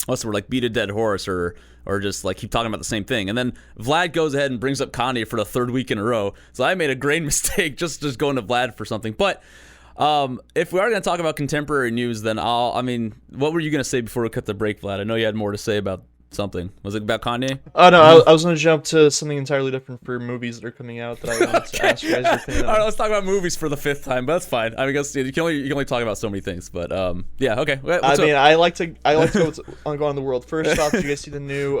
what's the word, like beat a dead horse or just like keep talking about the same thing." And then Vlad goes ahead and brings up Kanye for the third week in a row. So I made a great mistake just going to Vlad for something. But if we are going to talk about contemporary news, then what were you going to say before we cut the break, Vlad? I know you had more to say about something. Was it about Kanye? Oh no, I was gonna jump to something entirely different for movies that are coming out that I wanted to ask you guys your opinion All right, on. let's talk about movies for the 5th time, but that's fine. I guess you can only talk about so many things, but yeah, okay. What's up? I like to go on the world. First off, did you guys see the new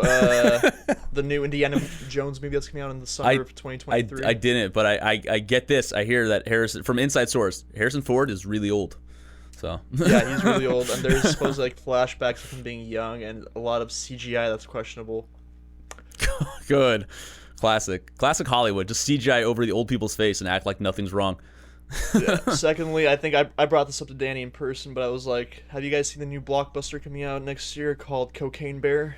Indiana Jones movie that's coming out in the summer of 2023? I didn't, but I get this. I hear that from inside source, Harrison Ford is really old. So Yeah, he's really old, and there's supposedly like flashbacks of him being young, and a lot of CGI that's questionable. Good. Classic Hollywood. Just CGI over the old people's face and act like nothing's wrong. Yeah. Secondly, I think I brought this up to Danny in person, but I was like, have you guys seen the new blockbuster coming out next year called Cocaine Bear?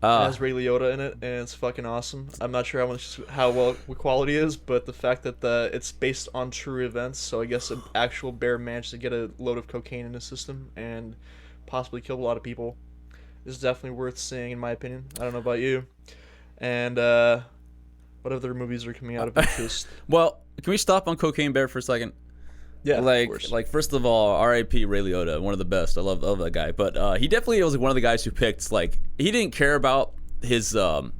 It has Ray Liotta in it, and it's fucking awesome. I'm not sure how well the quality is, but the fact that it's based on true events, so I guess an actual bear managed to get a load of cocaine in his system and possibly killed a lot of people is definitely worth seeing, in my opinion. I don't know about you. And what other movies are coming out of interest? Well, can we stop on Cocaine Bear for a second? Yeah, of course. like first of all, R.I.P. Ray Liotta, one of the best. I love that guy. But he definitely was like one of the guys who picked he didn't care about his roles.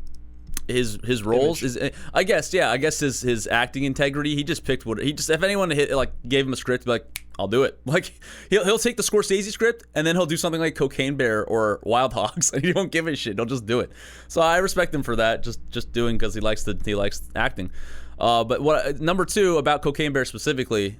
I guess his acting integrity. He just picked if anyone gave him a script, be like, I'll do it. Like he'll take the Scorsese script and then he'll do something like Cocaine Bear or Wild Hogs, and he don't give a shit. He'll just do it. So I respect him for that. Just doing because he likes acting. But number 2 about Cocaine Bear specifically,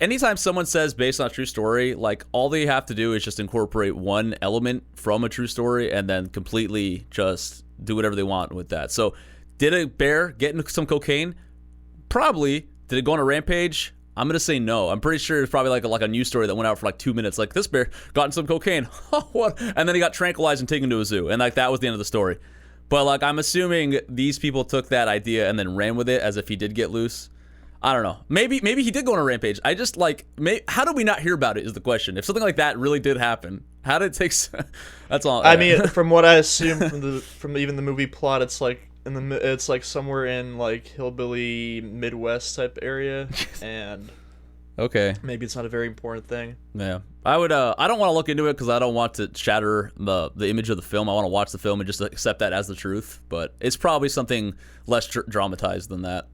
anytime someone says based on a true story, like all they have to do is just incorporate one element from a true story and then completely just do whatever they want with that. So did a bear get into some cocaine? Probably. Did it go on a rampage? I'm gonna say no. I'm pretty sure it's probably like a news story that went out for like 2 minutes. Like, this bear got in some cocaine. What? And then he got tranquilized and taken to a zoo, and like that was the end of the story. But like I'm assuming these people took that idea and then ran with it as if he did get loose. I don't know. Maybe he did go on a rampage. I just how did we not hear about it is the question. If something like that really did happen, how did it take? That's all. I mean, from what I assume from even the movie plot, it's like it's like somewhere in like hillbilly Midwest type area, and okay, maybe it's not a very important thing. Yeah, I would. I don't want to look into it because I don't want to shatter the image of the film. I want to watch the film and just accept that as the truth. But it's probably something less dramatized than that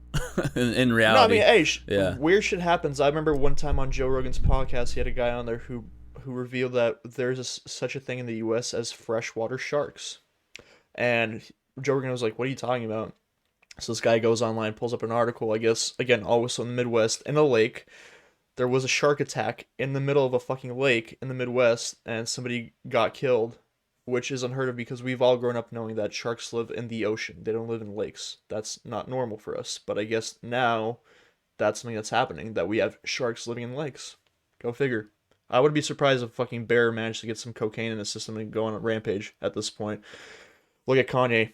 in reality. No, I mean, hey, weird shit happens. I remember one time on Joe Rogan's podcast, he had a guy on there who revealed that there's such a thing in the U.S. as freshwater sharks, and Joe Rogan was like, "What are you talking about?" So this guy goes online, pulls up an article. I guess again, always in the Midwest, in a lake. There was a shark attack in the middle of a fucking lake in the Midwest, and somebody got killed, which is unheard of because we've all grown up knowing that sharks live in the ocean. They don't live in lakes. That's not normal for us. But I guess now that's something that's happening, that we have sharks living in lakes. Go figure. I would be surprised if a fucking bear managed to get some cocaine in his system and go on a rampage at this point. Look at Kanye.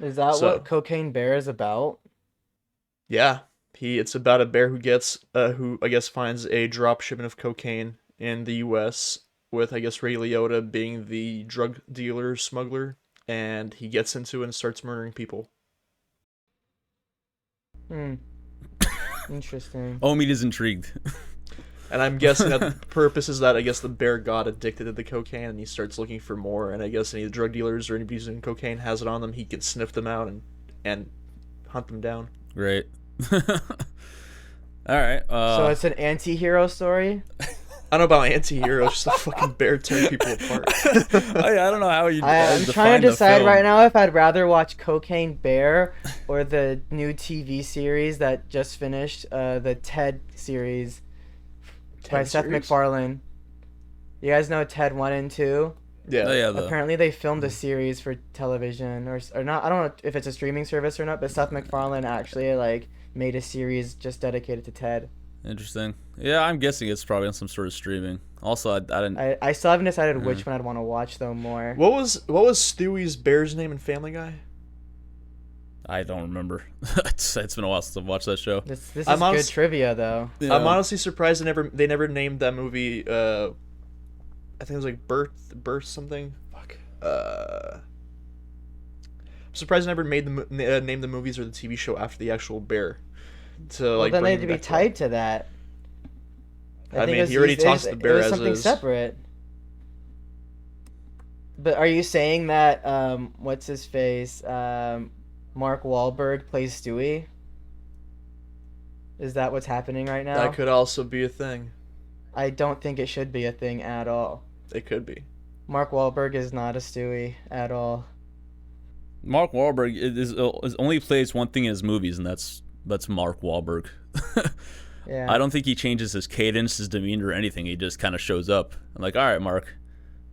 Is that what Cocaine Bear is about? Yeah. It's about a bear who I guess finds a drop shipment of cocaine in the U.S. with, I guess, Ray Liotta being the drug dealer smuggler, and he gets into it and starts murdering people. Interesting. Omid is intrigued. And I'm guessing that the purpose is that I guess the bear got addicted to the cocaine and he starts looking for more, and I guess any of the drug dealers or anybody using cocaine has it on them, he can sniff them out and hunt them down. Great. All right. So it's an anti-hero story? I don't know about anti-heroes, just a fucking bear tearing people apart. I don't know how you. I'm trying to decide right now if I'd rather watch Cocaine Bear or the new TV series that just finished, the Ted series by Seth MacFarlane. You guys know Ted 1 and 2? Yeah. Oh, yeah, apparently they filmed a series for television or not. I don't know if it's a streaming service or not, but Seth MacFarlane actually made a series just dedicated to Ted. Interesting. Yeah, I'm guessing it's probably on some sort of streaming. Also, I didn't. I still haven't decided which one I'd want to watch though more. What was Stewie's bear's name in Family Guy? I don't remember. It's been a while since I've watched that show. This is good trivia though. Yeah. I'm honestly surprised they never named that movie. I think it was like Birth something. Fuck. I'm surprised they never made named the movies or the TV show after the actual bear. Then they had to be tied to that. I mean, he already tossed the bear as is. It was something separate. But are you saying that what's his face? Mark Wahlberg plays Stewie? Is that what's happening right now? That could also be a thing. I don't think it should be a thing at all. It could be. Mark Wahlberg is not a Stewie at all. Mark Wahlberg is only plays one thing in his movies, and that's Mark Wahlberg. Yeah. I don't think he changes his cadence, his demeanor, or anything. He just kind of shows up. I'm like, all right, Mark,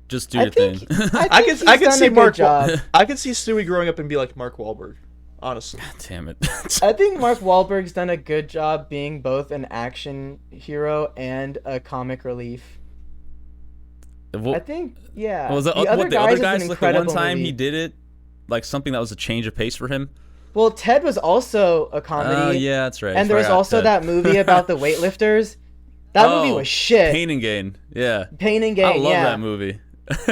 just do your thing. I could see Mark. Job. I could see Stewie growing up and be like Mark Wahlberg. Honestly. God damn it. I think Mark Wahlberg's done a good job being both an action hero and a comic relief. I think, yeah. Was the other other guys like the one incredible time movie. he did it, like something that was a change of pace for him? Well, Ted was also a comedy. Oh, yeah, that's right. And there was Forgot also Ted. that movie about the weightlifters. That movie was shit. Pain and Gain. Yeah. Pain and Gain, I love yeah. that movie.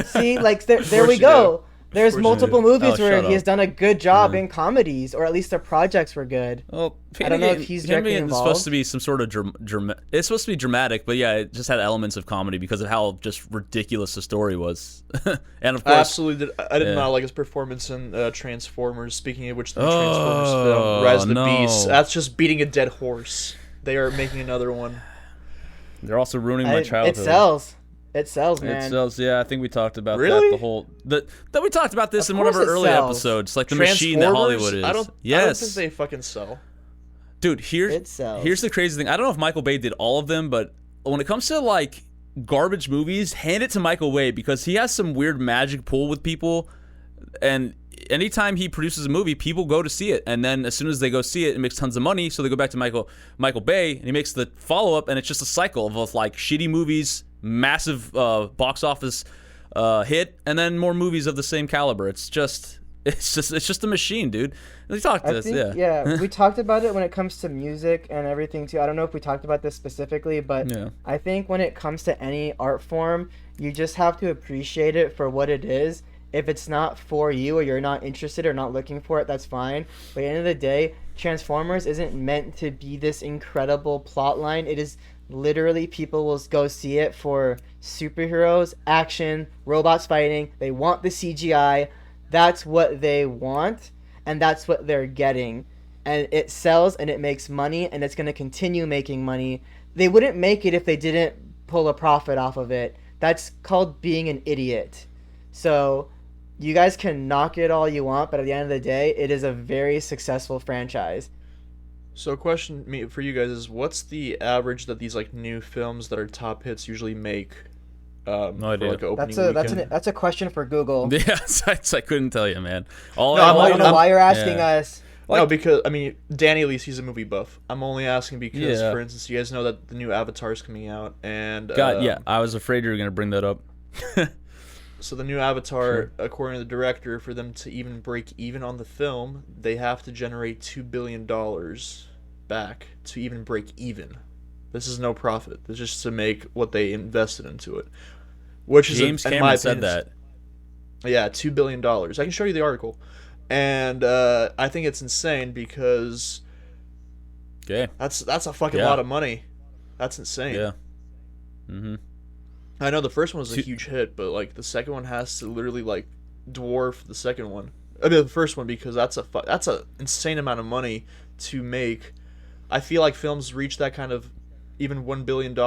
See, like there we you go. There's course you multiple do. movies Oh, where shut he has up. done a good job in comedies, or at least the projects were good. Well, I don't know if he's directly It's involved. supposed to be some sort of it's supposed to be dramatic, but yeah, it just had elements of comedy because of how just ridiculous the story was. And of I course, absolutely did. I did Yeah. not like his performance in Transformers. Speaking of which, the Oh, Transformers film, Rise of the no. Beast. That's just beating a dead horse. They are making another one. they're also ruining my childhood. It sells. It sells, man. It sells. Yeah, I think we talked about Really? that. That we talked about this Of in one of our course it early sells. episodes, like the machine that Transformers? Hollywood is. I don't Yes, think they fucking sell. dude. It sells. Here's the crazy thing. I don't know if Michael Bay did all of them, but when it comes to like garbage movies, hand it to Michael Bay because he has some weird magic pull with people, and anytime he produces a movie, people go to see it, and then as soon as they go see it, it makes tons of money, so they go back to Michael Bay, and he makes the follow up, and it's just a cycle of like shitty movies, massive box office hit, and then more movies of the same caliber. It's just a machine, dude. We talked I this, think, yeah. we talked about it when it comes to music and everything too. I don't know if we talked about this specifically, but Yeah. I think when it comes to any art form, you just have to appreciate it for what it is. If it's not for you or you're not interested or not looking for it, that's fine. But at the end of the day, Transformers isn't meant to be this incredible plot line. It is literally people will go see it for superheroes, action, robots fighting. They want the CGI. That's what they want, and that's what they're getting. And it sells and it makes money, and it's going to continue making money. They wouldn't make it if they didn't pull a profit off of it. That's called being an idiot. So you guys can knock it all you want, but at the end of the day, it is a very successful franchise. So, a question for you guys is: what's the average that these like new films that are top hits usually make? No for, idea. like, opening That's weekend? a question for Google. Yeah, I couldn't tell you, man. I don't know why you're asking yeah. us. No, because I mean, Danny, at least he's a movie buff. I'm only asking because, Yeah. for instance, you guys know that the new Avatar is coming out, and God, yeah, I was afraid you were gonna bring that up. so the new Avatar, according to the director, for them to even break even on the film, they have to generate $2 billion back to even break even. This is no profit. This is just to make what they invested into it. Which is, James in Cameron my said opinion, that. Yeah, $2 billion. I can show you the article. And I think it's insane because Okay. that's a fucking Yeah. lot of money. That's insane. Yeah. Mm-hmm. I know the first one was a Two- huge hit, but like the second one has to literally like dwarf the second one. I mean the first one because that's a insane amount of money to make. I feel like films reach that kind of even $1 billion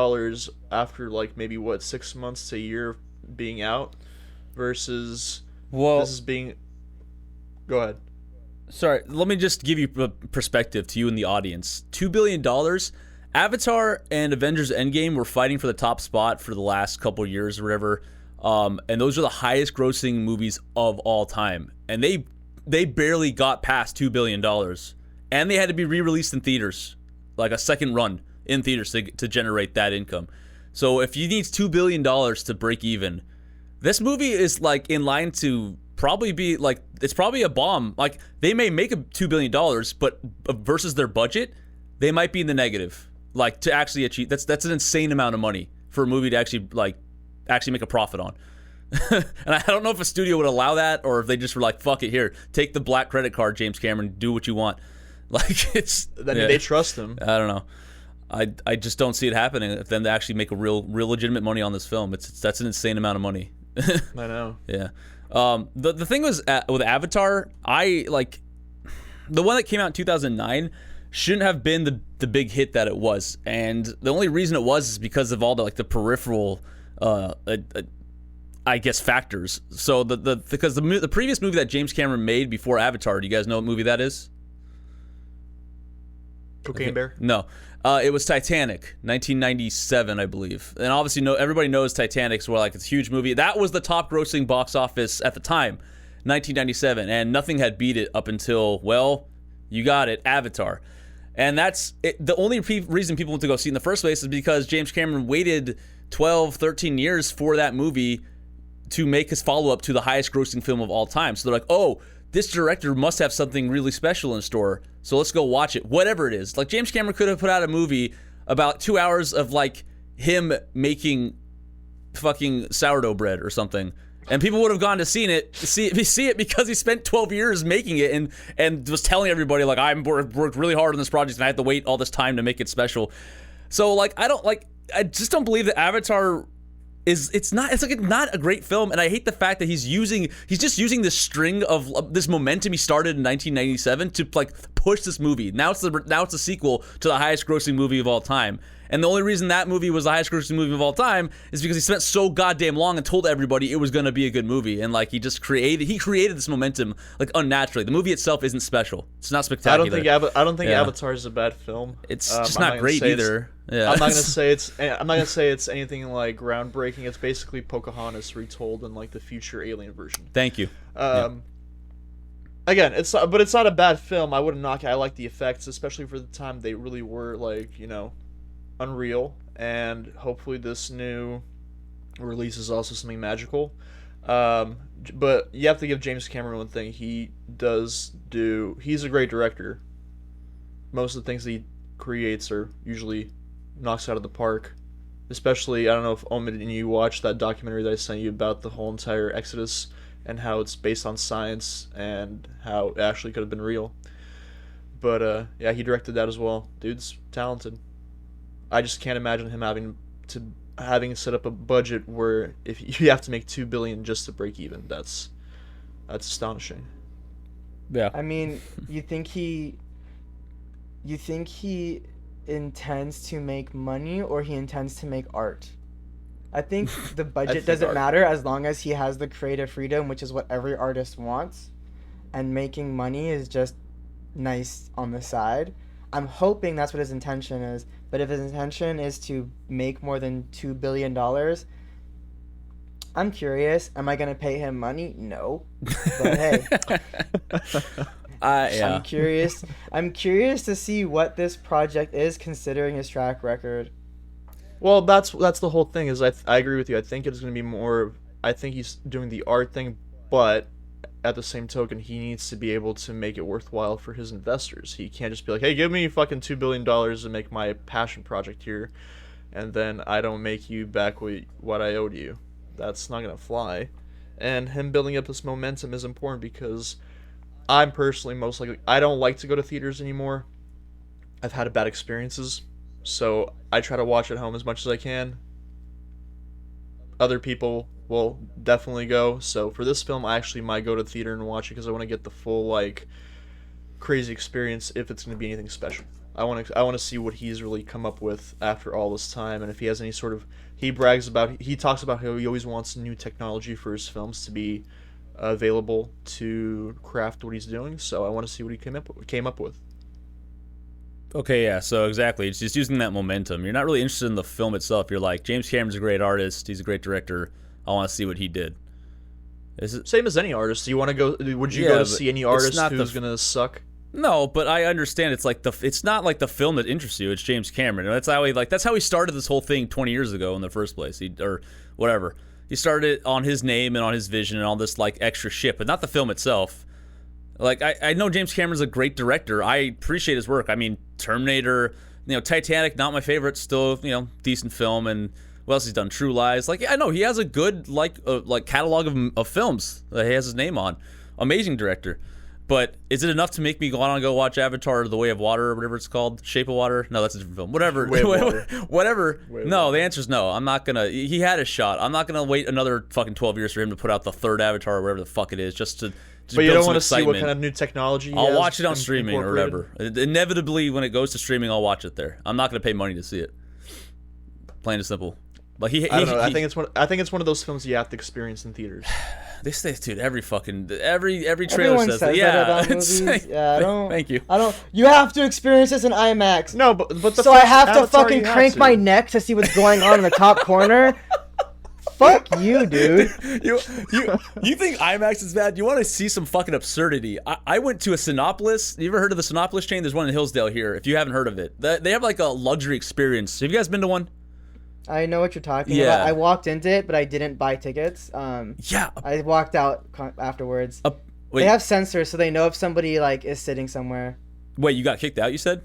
after like maybe 6 months to a year being out versus Well, this is being. Go ahead. sorry, let me just give you a perspective to you and the audience. $2 billion. Avatar and Avengers Endgame were fighting for the top spot for the last couple years or whatever. And those are the highest grossing movies of all time. And they barely got past $2 billion. And they had to be re-released in theaters, like a second run in theaters to generate that income. So if you need $2 billion to break even, this movie is like in line to probably be like, it's probably a bomb. Like they may make $2 billion, but versus their budget, they might be in the negative. Like to actually achieve, that's an insane amount of money for a movie to actually make a profit on. And I don't know if a studio would allow that or if they just were like, fuck it, here, take the black credit card, James Cameron, do what you want. Like it's. Then yeah. they trust him. I don't know. I just don't see it happening. If them to actually make a real legitimate money on this film, that's an insane amount of money. I know. Yeah. The thing was with Avatar, I like the one that came out in 2009 shouldn't have been the big hit that it was, and the only reason it was is because of all the peripheral I guess factors. So because the previous movie that James Cameron made before Avatar, do you guys know what movie that is? Cocaine Bear? No. It was Titanic, 1997, I believe. And obviously everybody knows Titanic's it's a huge movie. That was the top grossing box office at the time, 1997, and nothing had beat it up until, well, you got it, Avatar. And that's it. The only reason people went to go see it in the first place is because James Cameron waited 12, 13 years for that movie to make his follow-up to the highest grossing film of all time. So they're like, oh, this director must have something really special in store, so let's go watch it, whatever it is. Like, James Cameron could have put out a movie about 2 hours of him making fucking sourdough bread or something, and people would have gone to see it because he spent 12 years making it and was telling everybody I'm worked really hard on this project and I had to wait all this time to make it special. So I just don't believe that Avatar it's not a great film, and I hate the fact that he's just using this string of this momentum he started in 1997 to push this movie. Now it's a sequel to the highest grossing movie of all time. And the only reason that movie was the highest grossing movie of all time is because he spent so goddamn long and told everybody it was going to be a good movie, and he created this momentum unnaturally. The movie itself isn't special. It's not spectacular. I don't think Avatar is a bad film. It's just not great either. Yeah. I'm not gonna say it's anything groundbreaking. It's basically Pocahontas retold in the future alien version. Thank you. Again, it's not a bad film. I wouldn't knock it. I like the effects, especially for the time. They really were unreal, and hopefully this new release is also something magical. But you have to give James Cameron one thing. He's a great director. Most of the things that he creates are usually knocks out of the park. Especially, I don't know if Omid and you watched that documentary that I sent you about the whole entire Exodus and how it's based on science and how it actually could have been real. But yeah, he directed that as well. Dude's talented. I just can't imagine him having set up a budget where if you have to make $2 billion just to break even. That's astonishing. Yeah. I mean, you think he intends to make money or he intends to make art? I think the budget doesn't matter as long as he has the creative freedom, which is what every artist wants, and making money is just nice on the side. I'm hoping that's what his intention is, but if his intention is to make more than $2 billion, I'm curious, am I going to pay him money? No. But hey. Yeah. I'm curious to see what this project is considering his track record. Well, that's the whole thing. Is I agree with you. I think it's going to be more. I think he's doing the art thing, but at the same token, he needs to be able to make it worthwhile for his investors. He can't just be like, "Hey, give me fucking $2 billion to make my passion project here, and then I don't make you back what I owed you." That's not gonna fly. And him building up this momentum is important because I'm personally most likely I don't like to go to theaters anymore. I've had bad experiences. So I try to watch at home as much as I can. Other people will definitely go. So for this film, I actually might go to the theater and watch it because I want to get the full crazy experience if it's going to be anything special. I want to see what he's really come up with after all this time, and if he has any sort of he talks about how he always wants new technology for his films to be available to craft what he's doing. So I want to see what he came up with. Okay, yeah, so exactly. It's just using that momentum. You're not really interested in the film itself. You're like, James Cameron's a great artist. He's a great director. I want to see what he did. Same as any artist. Do you want to go? Would you go to see any artist who's gonna suck? No, but I understand. It's not like the film that interests you. It's James Cameron. And that's how he started this whole thing 20 years ago in the first place. Or whatever. He started it on his name and on his vision and all this extra shit, but not the film itself. I know James Cameron's a great director. I appreciate his work. I mean, Terminator, Titanic, not my favorite, still, decent film. And what else he's done? True Lies. I know he has a good catalog of films that he has his name on. Amazing director. But is it enough to make me want to go watch Avatar: The Way of Water or whatever it's called? Shape of Water? No, that's a different film. Whatever. Way of Water. Whatever. Way of No, Water. the answer's no. I'm not gonna. He had a shot. I'm not gonna wait another fucking 12 years for him to put out the third Avatar or whatever the fuck it is, just to. But you build don't some want to see what excitement. kind of new technology. I'll watch it on streaming or whatever. Inevitably, when it goes to streaming, I'll watch it there. I'm not gonna pay money to see it. Plain and simple. Like I don't know. I think it's one of those films you have to experience in theaters. They say, dude, every trailer Everyone says says that. Yeah, that about it's movies. Yeah, I don't. Thank you. I don't. You have to experience this in IMAX. No, but the So I first have to Avatar, fucking you have crank to. my neck to see what's going on in the top corner. Fuck you, dude. You think IMAX is bad? You want to see some fucking absurdity? I went to a Cinépolis. You ever heard of the Cinépolis chain? There's one in Hillsdale here. If you haven't heard of it, they have like a luxury experience. Have you guys been to one? I know what you're talking Yeah. about. I walked into it, but I didn't buy tickets. Yeah. I walked out afterwards. Wait, They have sensors, so they know if somebody like is sitting somewhere. wait, you got kicked out? You said?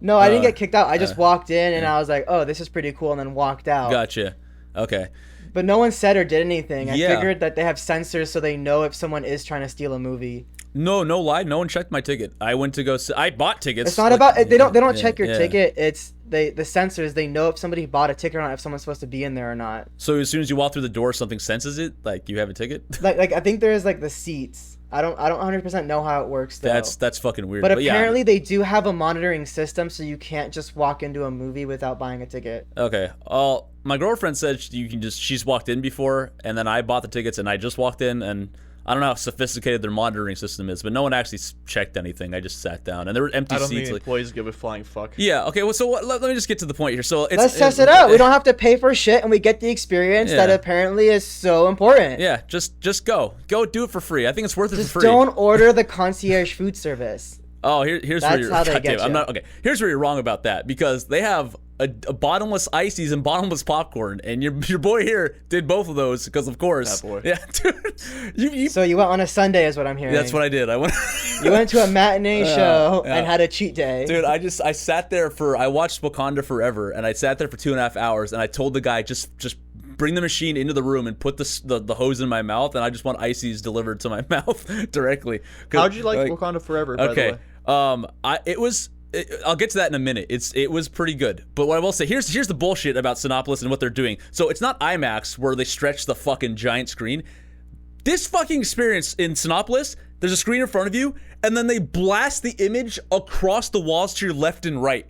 No, I didn't get kicked out. I just walked in and I was like, "Oh, this is pretty cool," and then walked out. Gotcha. Okay. But no one said or did anything. I Yeah. figured that they have sensors, so they know if someone is trying to steal a movie. No lie. No one checked my ticket. I went to go. I bought tickets. It's not like, about they don't yeah, check your yeah. ticket. It's the sensors. They know if somebody bought a ticket or not, if someone's supposed to be in there or not. So as soon as you walk through the door, something senses it. Like you have a ticket. Like I think there's like the seats. I don't 100% know how it works though. That's fucking weird. But yeah. apparently they do have a monitoring system, so you can't just walk into a movie without buying a ticket. Okay. My girlfriend said she's walked in before, and then I bought the tickets, and I just walked in, and I don't know how sophisticated their monitoring system is, but no one actually checked anything. I just sat down, and there were empty I don't seats. think employees give a flying fuck. Yeah. Okay. Well, so let me just get to the point here. So Let's test it out. We don't have to pay for shit, and we get the experience that Yeah. apparently is so important. Yeah. Just go do it for free. I think it's worth it Just for free. don't order the concierge food service. Oh, here's where That's you're. how they God damn get it, I'm you. not okay. Here's where you're wrong about that because they have a bottomless ices and bottomless popcorn, and your boy here did both of those because of course. That boy. Yeah, dude. You. So you went on a Sunday, is what I'm hearing. That's what I did. I went. You went to a matinee show yeah. and had a cheat day. Dude, I sat there I watched Wakanda Forever, and I sat there for 2.5 hours, and I told the guy just bring the machine into the room and put the hose in my mouth, and I just want ices delivered to my mouth directly. How'd you like Wakanda Forever? By Okay, the way? I'll get to that in a minute. It was pretty good, but what I will say here's the bullshit about Cinépolis and what they're doing. So it's not IMAX where they stretch the fucking giant screen. This fucking experience in Cinépolis, there's a screen in front of you, and then they blast the image across the walls to your left and right.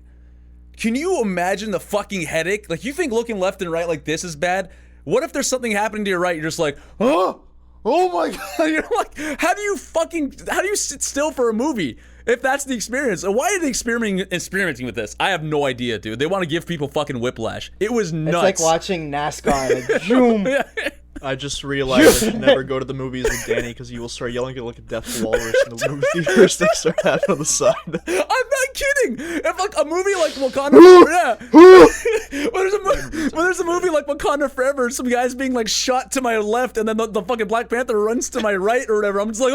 Can you imagine the fucking headache? Like, you think looking left and right like this is bad? What if there's something happening to your right? You're just like, oh my god. You're like, how do you sit still for a movie if that's the experience? And why are they experimenting with this? I have no idea, dude. They want to give people fucking whiplash. It was nuts. It's like watching NASCAR. Like, zoom. I just realized I should never go to the movies with Danny because you will start yelling at like a deaf walrus in the movie theaters that start happening on the side. I'm not kidding. If like a movie like Wakanda, yeah. when there's a movie like Wakanda Forever, some guy's being like shot to my left, and then the fucking Black Panther runs to my right or whatever. I'm just like,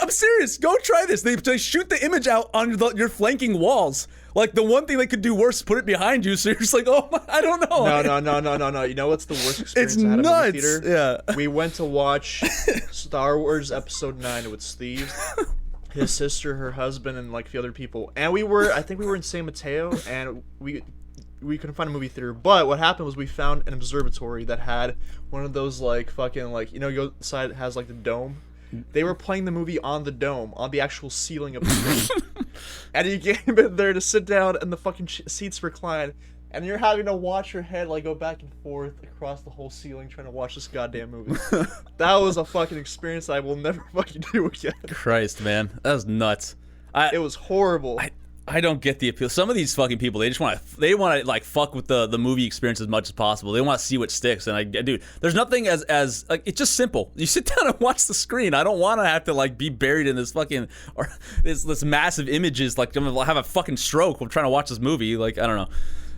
I'm serious. Go try this. They shoot the image out on your flanking walls. Like, the one thing they could do worse is put it behind you, so you're just like, I don't know. No. You know what's the worst experience It's I had in a movie nuts. theater? Yeah. We went to watch Star Wars Episode 9 with Steve, his sister, her husband, and like a few other people. And I think we were in San Mateo, and we couldn't find a movie theater. But what happened was we found an observatory that had one of those like fucking like, you know, you go inside, it has like the dome. They were playing the movie on the dome, on the actual ceiling of the dome. And you came in there to sit down, and the fucking seats recline, and you're having to watch your head like go back and forth across the whole ceiling trying to watch this goddamn movie. That was a fucking experience I will never fucking do again. Christ, man. That was nuts. It was horrible. I don't get the appeal. Some of these fucking people, they want to like fuck with the movie experience as much as possible. They want to see what sticks. And dude, there's nothing as like, it's just simple. You sit down and watch the screen. I don't want to have to like be buried in this fucking this massive images. Like, I'm gonna have a fucking stroke while trying to watch this movie. Like, I don't know.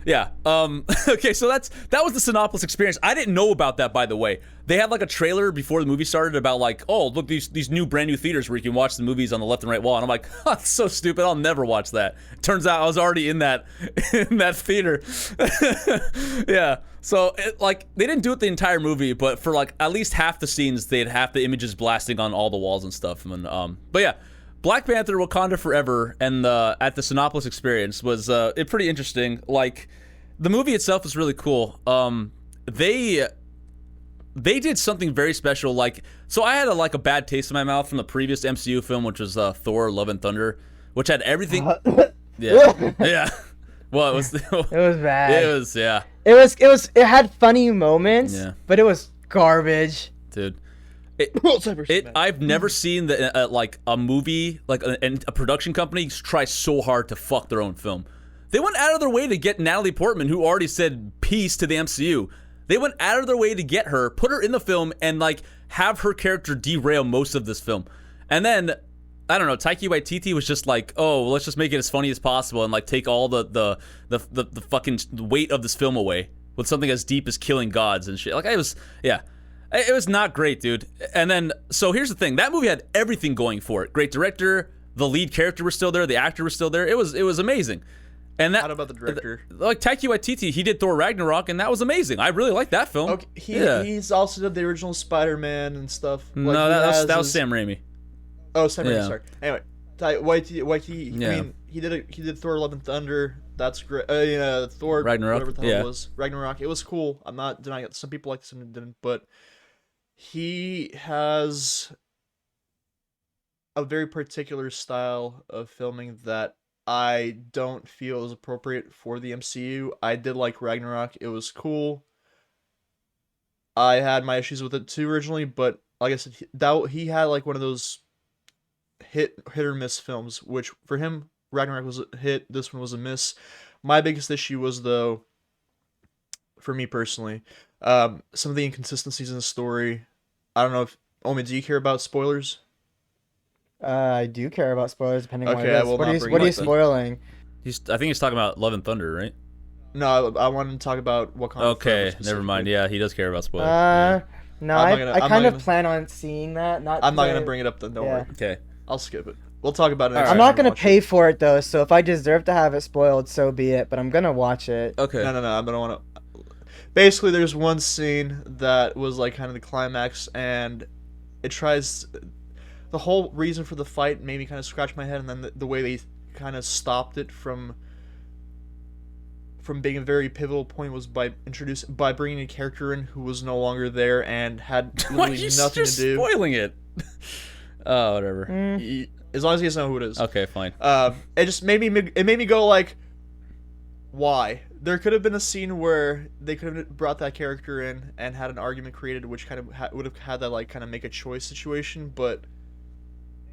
Yeah. Okay, so that was the Cinépolis experience. I didn't know about that, by the way. They had like a trailer before the movie started about like, oh, look, these new brand new theaters where you can watch the movies on the left and right wall. And I'm like, oh, that's so stupid. I'll never watch that. Turns out I was already in that theater. Yeah. So they didn't do it the entire movie, but for like at least half the scenes, they'd have the images blasting on all the walls and stuff. And but yeah. Black Panther: Wakanda Forever and at the Cinépolis experience was pretty interesting. Like, the movie itself was really cool. They did something very special. Like, so I had a bad taste in my mouth from the previous MCU film, which was Thor: Love and Thunder, which had everything. Yeah. Well, it was. It was bad. It was, yeah. It had funny moments, Yeah. but it was garbage. Dude. I've never seen a movie, like a production company try so hard to fuck their own film. They went out of their way to get Natalie Portman, who already said peace to the MCU. They went out of their way to get her, put her in the film, and like have her character derail most of this film. And then, I don't know, Taika Waititi was just like, oh, let's just make it as funny as possible and like take all the fucking weight of this film away with something as deep as killing gods and shit. Like, it was not great, dude. And then, so here's the thing. That movie had everything going for it. Great director. The lead character was still there. The actor was still there. It was amazing. And that. How about the director? Like Taika Waititi, he did Thor Ragnarok, and that was amazing. I really liked that film. Okay, he's also did the original Spider-Man and stuff. Like, no, that was Sam Raimi. Oh, Sam Raimi, sorry. Anyway, Waititi, yeah. I mean, he did Thor: Love and Thunder. That's great. Thor Ragnarok, whatever the hell it was. Ragnarok. It was cool. I'm not denying it. Some people liked it, some didn't, but he has a very particular style of filming that I don't feel is appropriate for the MCU. I did like Ragnarok. It was cool. I had my issues with it too originally, but like I said, he had like one of those hit or miss films, which for him, Ragnarok was a hit. This one was a miss. My biggest issue was, though, for me personally, some of the inconsistencies in the story. I don't know if Omid, do you care about spoilers? I do care about spoilers, depending on what Okay, it I is. will What not are bring you it up then. spoiling? I think he's talking about Love and Thunder, right? No, I wanted to talk about Wakanda. Okay, Forever never mind. specifically. Yeah, he does care about spoilers. No, I'm not gonna- I I'm kind not of gonna- plan on seeing that. I'm not gonna bring it up then. Don't worry. Okay. I'll skip it. We'll talk about it. Next I'm time not we gonna watch pay it. for it though, so if I deserve to have it spoiled, so be it. But I'm gonna watch it. Okay. No. I don't want to. Basically, there's one scene that was like kind of the climax, and it tries. The whole reason for the fight made me kind of scratch my head, and then the way they kind of stopped it from being a very pivotal point was by bringing a character in who was no longer there and had Why are literally you nothing just to do. spoiling it? Oh, whatever. As long as you guys know who it is. Okay, fine. It just made me go like, why? There could have been a scene where they could have brought that character in and had an argument created, which kind of would have had that like kind of make a choice situation, but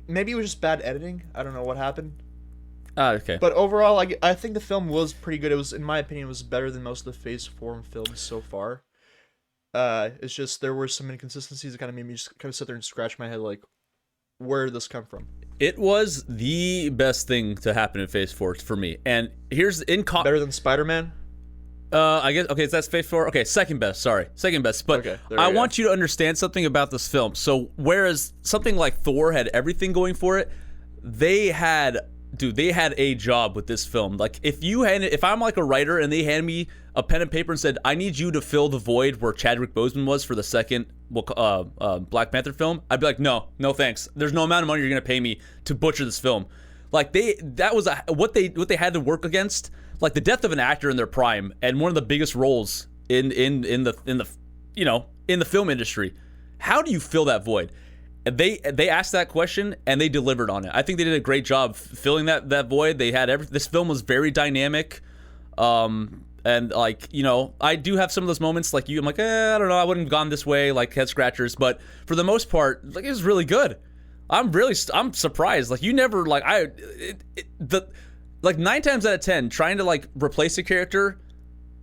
maybe it was just bad editing. I don't know what happened. Okay. But overall, I think the film was pretty good. It was, in my opinion, it was better than most of the Phase 4 films so far. It's just there were some inconsistencies that kind of made me just kind of sit there and scratch my head like, where did this come from? It was the best thing to happen in Phase 4 for me. And here's Better than Spider-Man? I guess, okay, so that's Phase 4. Okay, second best, sorry. Second best. But Okay, there I you go. want you to understand something about this film. So, whereas something like Thor had everything going for it, they had a job with this film. Like, if I'm like a writer and they hand me a pen and paper and said, I need you to fill the void where Chadwick Boseman was for the second Black Panther film, I'd be like, no thanks. There's no amount of money you're gonna pay me to butcher this film. Like, that was what they had to work against. Like, the death of an actor in their prime and one of the biggest roles in the film industry. How do you fill that void? They asked that question and they delivered on it. I think they did a great job filling that void. They had this film was very dynamic, and like, you know, I do have some of those moments like you. I'm like, I don't know, I wouldn't have gone this way, like head scratchers. But for the most part, like, it was really good. I'm surprised. Like, you never like like 9 times out of 10 trying to like replace a character,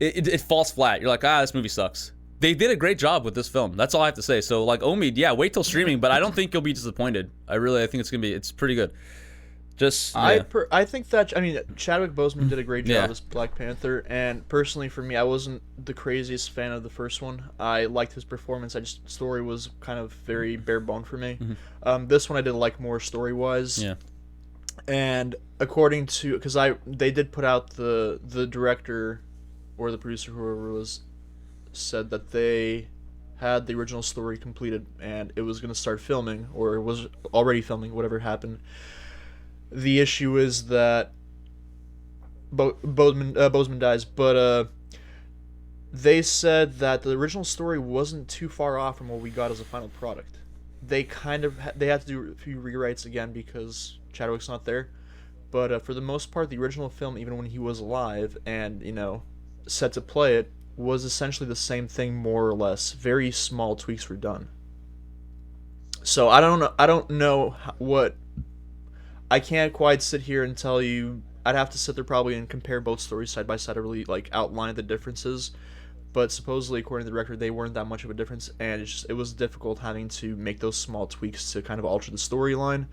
it falls flat. You're like, this movie sucks. They did a great job with this film. That's all I have to say. So, like, Omid, yeah, wait till streaming, but I don't think you'll be disappointed. I think it's pretty good. Just yeah. I think that Chadwick Boseman did a great job Yeah. as Black Panther, and personally for me, I wasn't the craziest fan of the first one. I liked his performance. Story was kind of very bare bone for me. This one I did like more story wise. Yeah. And according to, because they did put out the director or the producer, whoever it was, said that they had the original story completed and it was going to start filming, or it was already filming, whatever happened. The issue is that Boseman dies, but they said that the original story wasn't too far off from what we got as a final product. They they had to do a few rewrites again because Chadwick's not there, but for the most part, the original film, even when he was alive and set to play it, was essentially the same thing more or less. Very small tweaks were done. So I don't know what. I can't quite sit here and tell you. I'd have to sit there probably and compare both stories side by side to really outline the differences. But supposedly, according to the record, they weren't that much of a difference, and it was difficult having to make those small tweaks to kind of alter the storyline.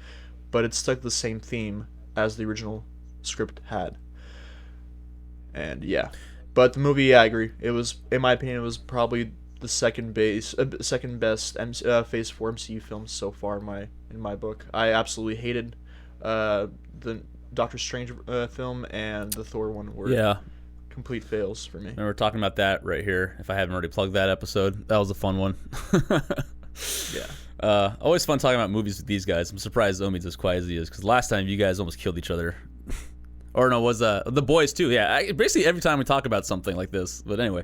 But it stuck the same theme as the original script had. And yeah, but the movie, I agree. It was, in my opinion, it was probably the second best Phase 4 MCU film so far in my book. I absolutely hated the Doctor Strange film, and the Thor one were complete fails for me. And we're talking about that right here. If I haven't already plugged that episode, that was a fun one. Yeah. Always fun talking about movies with these guys. I'm surprised Omid's as quiet as he is, because last time you guys almost killed each other. Or no, was the boys too? Yeah, basically every time we talk about something like this. But anyway.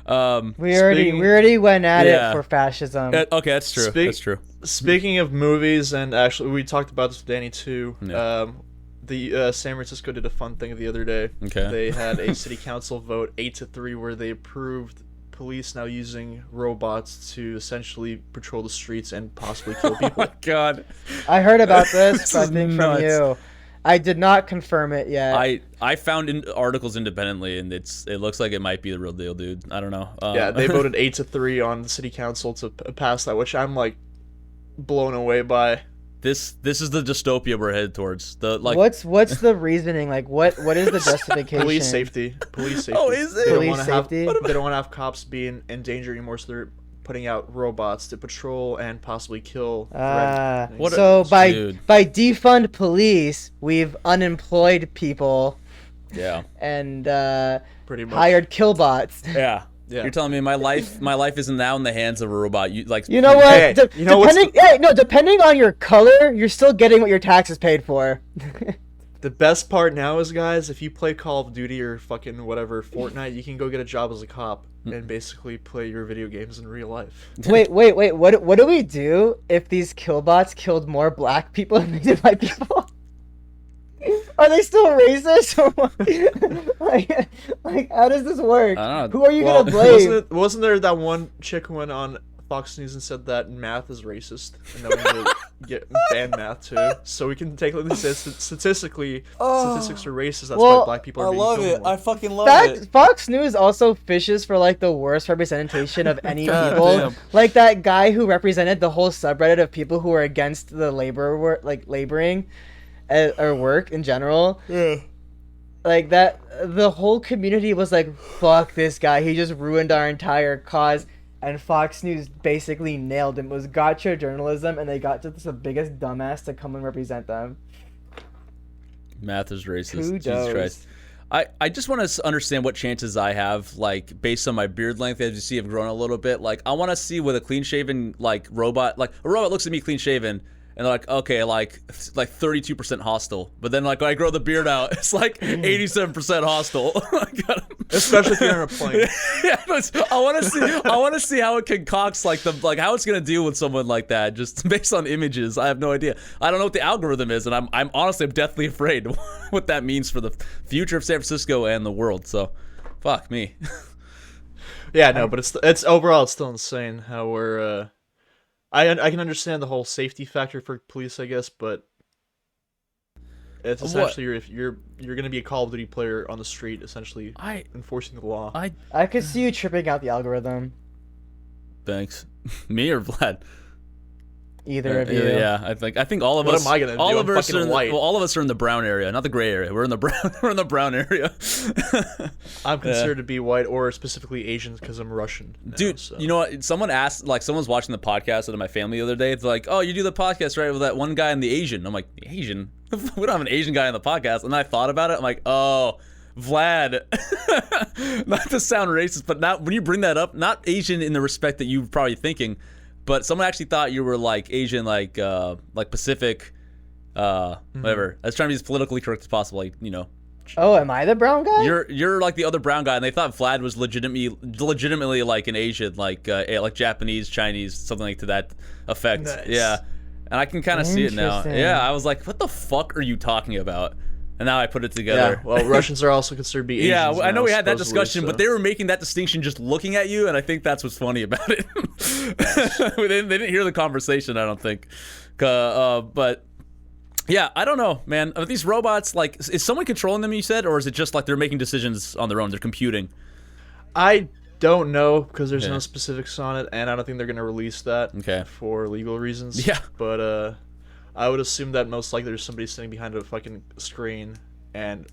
We already went at it for fascism. Okay, that's true. That's true. Speaking of movies, and actually we talked about this with Danny too. Yeah. The San Francisco did a fun thing the other day. Okay. They had a city council vote 8-3 where they approved police now using robots to essentially patrol the streets and possibly kill people. Oh my God. I heard about this, This but I is think nuts. from you. I did not confirm it yet. I found articles independently, and it looks like it might be the real deal, dude. I don't know. Yeah, they voted 8-3 on the city council to pass that, which I'm blown away by. This is the dystopia we're headed towards. What's the reasoning? What is the justification? Police safety. Oh, is it? They don't Police want to have safety? they don't want to have cops being in danger anymore, so they're putting out robots to patrol and possibly kill. What So by dude. defund police, we've unemployed people Yeah. and Pretty much. hired killbots. Yeah. Yeah. You're telling me my life isn't now in the hands of a robot. You You know what? Hey, you know what's depending on your color, you're still getting what your taxes paid for. The best part now is, guys, if you play Call of Duty or fucking whatever, Fortnite, you can go get a job as a cop and basically play your video games in real life. Wait. What do we do if these killbots killed more black people than they did white people? Are they still racist? Or what? How does this work? I don't know. Who are you gonna blame? Wasn't there that one chick who went on Fox News and said that math is racist and that we need to ban math too? So we can take statistically, statistics are racist. That's why black people are being killed more. fucking love Fox News also fishes for the worst representation of any God people. damn. Like that guy who represented the whole subreddit of people who are against the laboring or work in general. Yeah. Like that, the whole community was like, "Fuck this guy! He just ruined our entire cause." And Fox News basically nailed him. It was gotcha journalism, and they got just the biggest dumbass to come and represent them. Math is racist. Kudos. Jesus Christ. I just want to understand what chances I have, based on my beard length, as you see, I've grown a little bit. I want to see with a clean-shaven, robot, a robot looks at me clean-shaven, and they're like, okay, 32% hostile. But then, when I grow the beard out, it's 87% hostile. Especially if you're on a plane. Yeah, I want to see how it concocts, how it's gonna deal with someone like that, just based on images. I have no idea. I don't know what the algorithm is, and I'm honestly deathly afraid what that means for the future of San Francisco and the world. So, fuck me. Yeah, no, but it's overall it's still insane how we're. I can understand the whole safety factor for police, I guess, but it's essentially if you're gonna be a Call of Duty player on the street, essentially enforcing the law. I could see you tripping out the algorithm. Thanks. Me or Vlad? either of you. Yeah, I think all of What us. am I gonna do? All I'm of us fucking are in white. well, all of us are in the brown area, not the gray area. We're in the brown. We're in the brown area. I'm considered to be white or specifically Asian because I'm Russian. Now, Dude, so. you know what? Someone asked, like, someone was watching the podcast with my family the other day. It's like, oh, you do the podcast, right, with that one guy and the Asian. I'm like, the Asian? We don't have an Asian guy on the podcast. And then I thought about it. I'm like, oh, Vlad. Not to sound racist, but not when you bring that up, not Asian in the respect that you're probably thinking, but someone actually thought you were like Asian, like Pacific, whatever. I was trying to be as politically correct as possible, like, you know. Oh, am I the brown guy? You're like the other brown guy, and they thought Vlad was legitimately like an Asian, like Japanese, Chinese, something like to that effect. Nice. Yeah, and I can kind of see it now. Interesting. Yeah, I was like, what the fuck are you talking about? And now I put it together. Yeah, well, Russians are also considered to be Asians. Yeah, I know now, we had that supposedly, discussion, but they were making that distinction just looking at you, and I think that's what's funny about it. they didn't hear the conversation, I don't think. But yeah, I don't know, man. Are these robots, like, is someone controlling them, you said, or is it just like they're making decisions on their own? They're computing. I don't know because there's Yeah. no specifics on it, and I don't think they're gonna release that Okay. for legal reasons. Yeah. But I would assume that most likely there's somebody sitting behind a fucking screen and,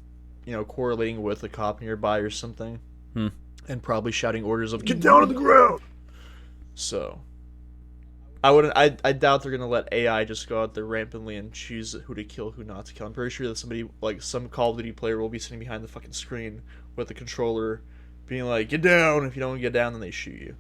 you know, correlating with a cop nearby or something, and probably shouting orders of "Get down on the ground." So, I doubt they're gonna let AI just go out there rampantly and choose who to kill, who not to kill. I'm pretty sure that somebody, like some Call of Duty player, will be sitting behind the fucking screen with the controller, being like, "Get down." If you don't get down, then they shoot you.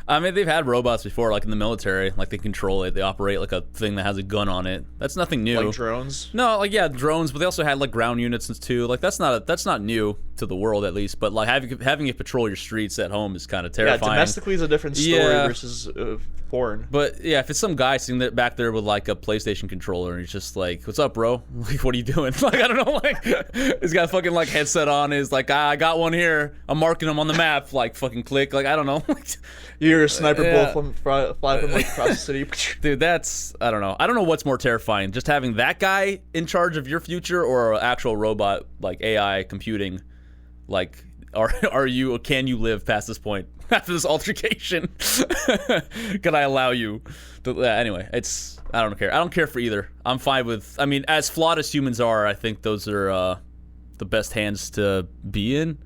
I mean, they've had robots before, like in the military, like they control it. They operate like a thing that has a gun on it. That's nothing new. Like drones. No, like yeah, drones, but they also had like ground units and too. Like that's not new to the world at least. But like having it patrol your streets at home is kind of Yeah, terrifying. domestically is a different story Yeah. versus foreign. But yeah, if it's some guy sitting there back there with like a PlayStation controller and he's just like, "What's up, bro? Like, what are you doing?" Like, I don't know. Like, he's got a fucking like headset on. He's like, I got one here. I'm marking him on the map. Like, fucking click. Like, I don't know. You hear a sniper Yeah. bullet fly from like across the city. Dude, that's I don't know. I don't know what's more terrifying, just having that guy in charge of your future or an actual robot like AI computing. Like, can you live past this point after this altercation? Can I allow you to? Anyway, I don't care. I don't care for either. I'm fine with. I mean, as flawed as humans are, I think those are the best hands to be in.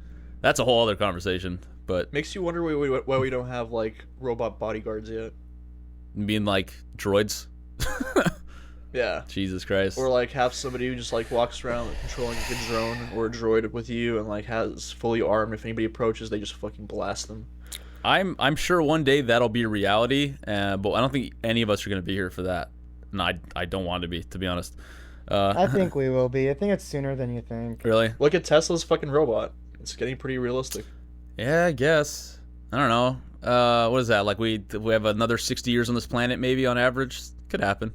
That's a whole other conversation. But Makes you wonder why we don't have like robot bodyguards yet. being like droids. Yeah. Jesus Christ. Or like have somebody who just like walks around like, controlling like, a drone or a droid with you and like has fully armed. If anybody approaches, they just fucking blast them. I'm sure one day that'll be a reality, but I don't think any of us are gonna be here for that. And I don't want to be honest. I think we will be. I think it's sooner than you think. Really? Look at Tesla's fucking robot. It's getting pretty realistic. Yeah, I guess. I don't know. What is that? Like we have another 60 years on this planet, maybe on average. Could happen.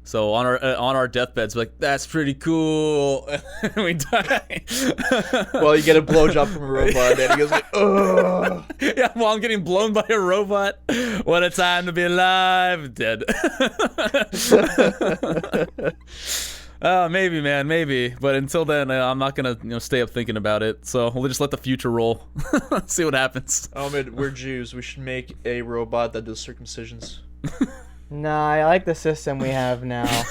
So on our deathbeds, we're like, that's pretty cool. We die. Well, you get a blowjob from a robot, and he goes like, "Ugh." Yeah, while I'm getting blown by a robot. What a time to be alive. Dead. Maybe, man, maybe. But until then, I'm not gonna stay up thinking about it. So we'll just let the future roll. See what happens. Omid, we're Jews. We should make a robot that does circumcisions. Nah, I like the system we have now.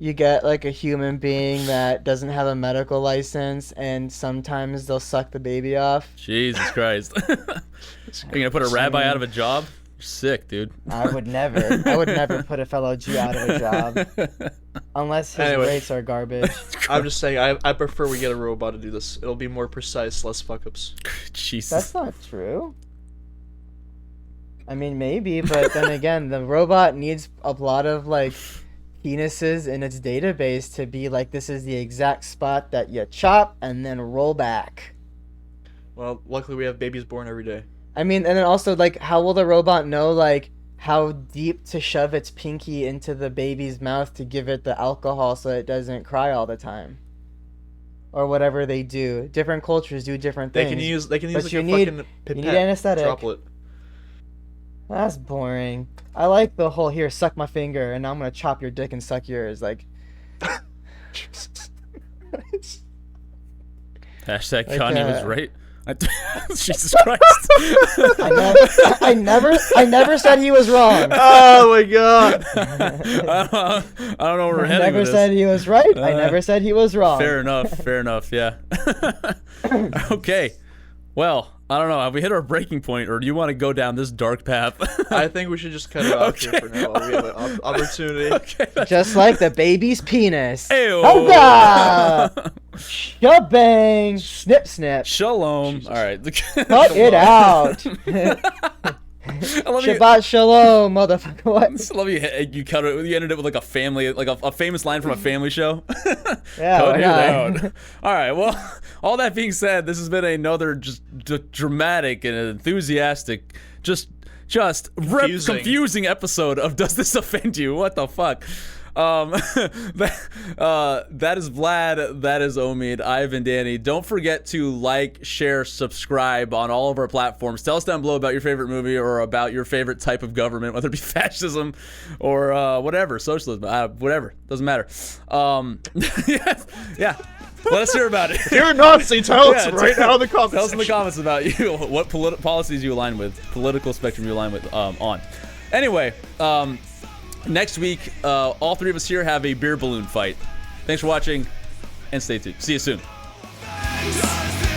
You get like a human being that doesn't have a medical license, and sometimes they'll suck the baby off. Jesus Christ. You're gonna put a rabbi out of a job? You're sick, dude. I would never put a fellow Jew out of a job. Unless his Anyway. rates are garbage. I'm just saying, I prefer we get a robot to do this. It'll be more precise, less fuck-ups. Jesus. That's not true. I mean, maybe, but then again, the robot needs a lot of, like, penises in its database to be like, this is the exact spot that you chop and then roll back. Well, luckily we have babies born every day. I mean, and then also, like, how will the robot know, like, how deep to shove its pinky into the baby's mouth to give it the alcohol so it doesn't cry all the time? Or whatever they do. Different cultures do different They things. can use But like you a need- fucking pipette you need anesthetic. droplet. That's boring. I like the whole, here, suck my finger, and now I'm gonna chop your dick and suck yours. Like, Hashtag Like, Kanye was right. Jesus Christ. I never said he was wrong. Oh my god. I don't know where we're I heading never with said this. he was right. I never said he was wrong. Fair enough, yeah. Okay. Well, I don't know. Have we hit our breaking point, or do you want to go down this dark path? I think we should just cut it off here Okay. for now. We have an opportunity. Okay. Just like the baby's penis. Ew. Hoga! Shabang! Snip, snip. Shalom. All right. Cut it out. I love you. Shabbat shalom, motherfucker. What? I love you cut it. You ended it with like a family, like a famous line from a family show. Yeah, Cut why it not? out. All right. Well, all that being said, this has been another just dramatic and enthusiastic, just confusing episode of Does This Offend You? What the fuck? That is Vlad, that is Omid, Ivan, Danny. Don't forget to like, share, subscribe on all of our platforms. Tell us down below about your favorite movie or about your favorite type of government, whether it be fascism or whatever, socialism, whatever, doesn't matter. Yeah. Let us hear about it. If you're a Nazi, tell us Yeah, right now in the comments. Tell us in the comments about you, what policies you align with, political spectrum you align with on. Anyway, next week, all three of us here have a beer balloon fight. Thanks for watching, and stay tuned. See you soon. Justice.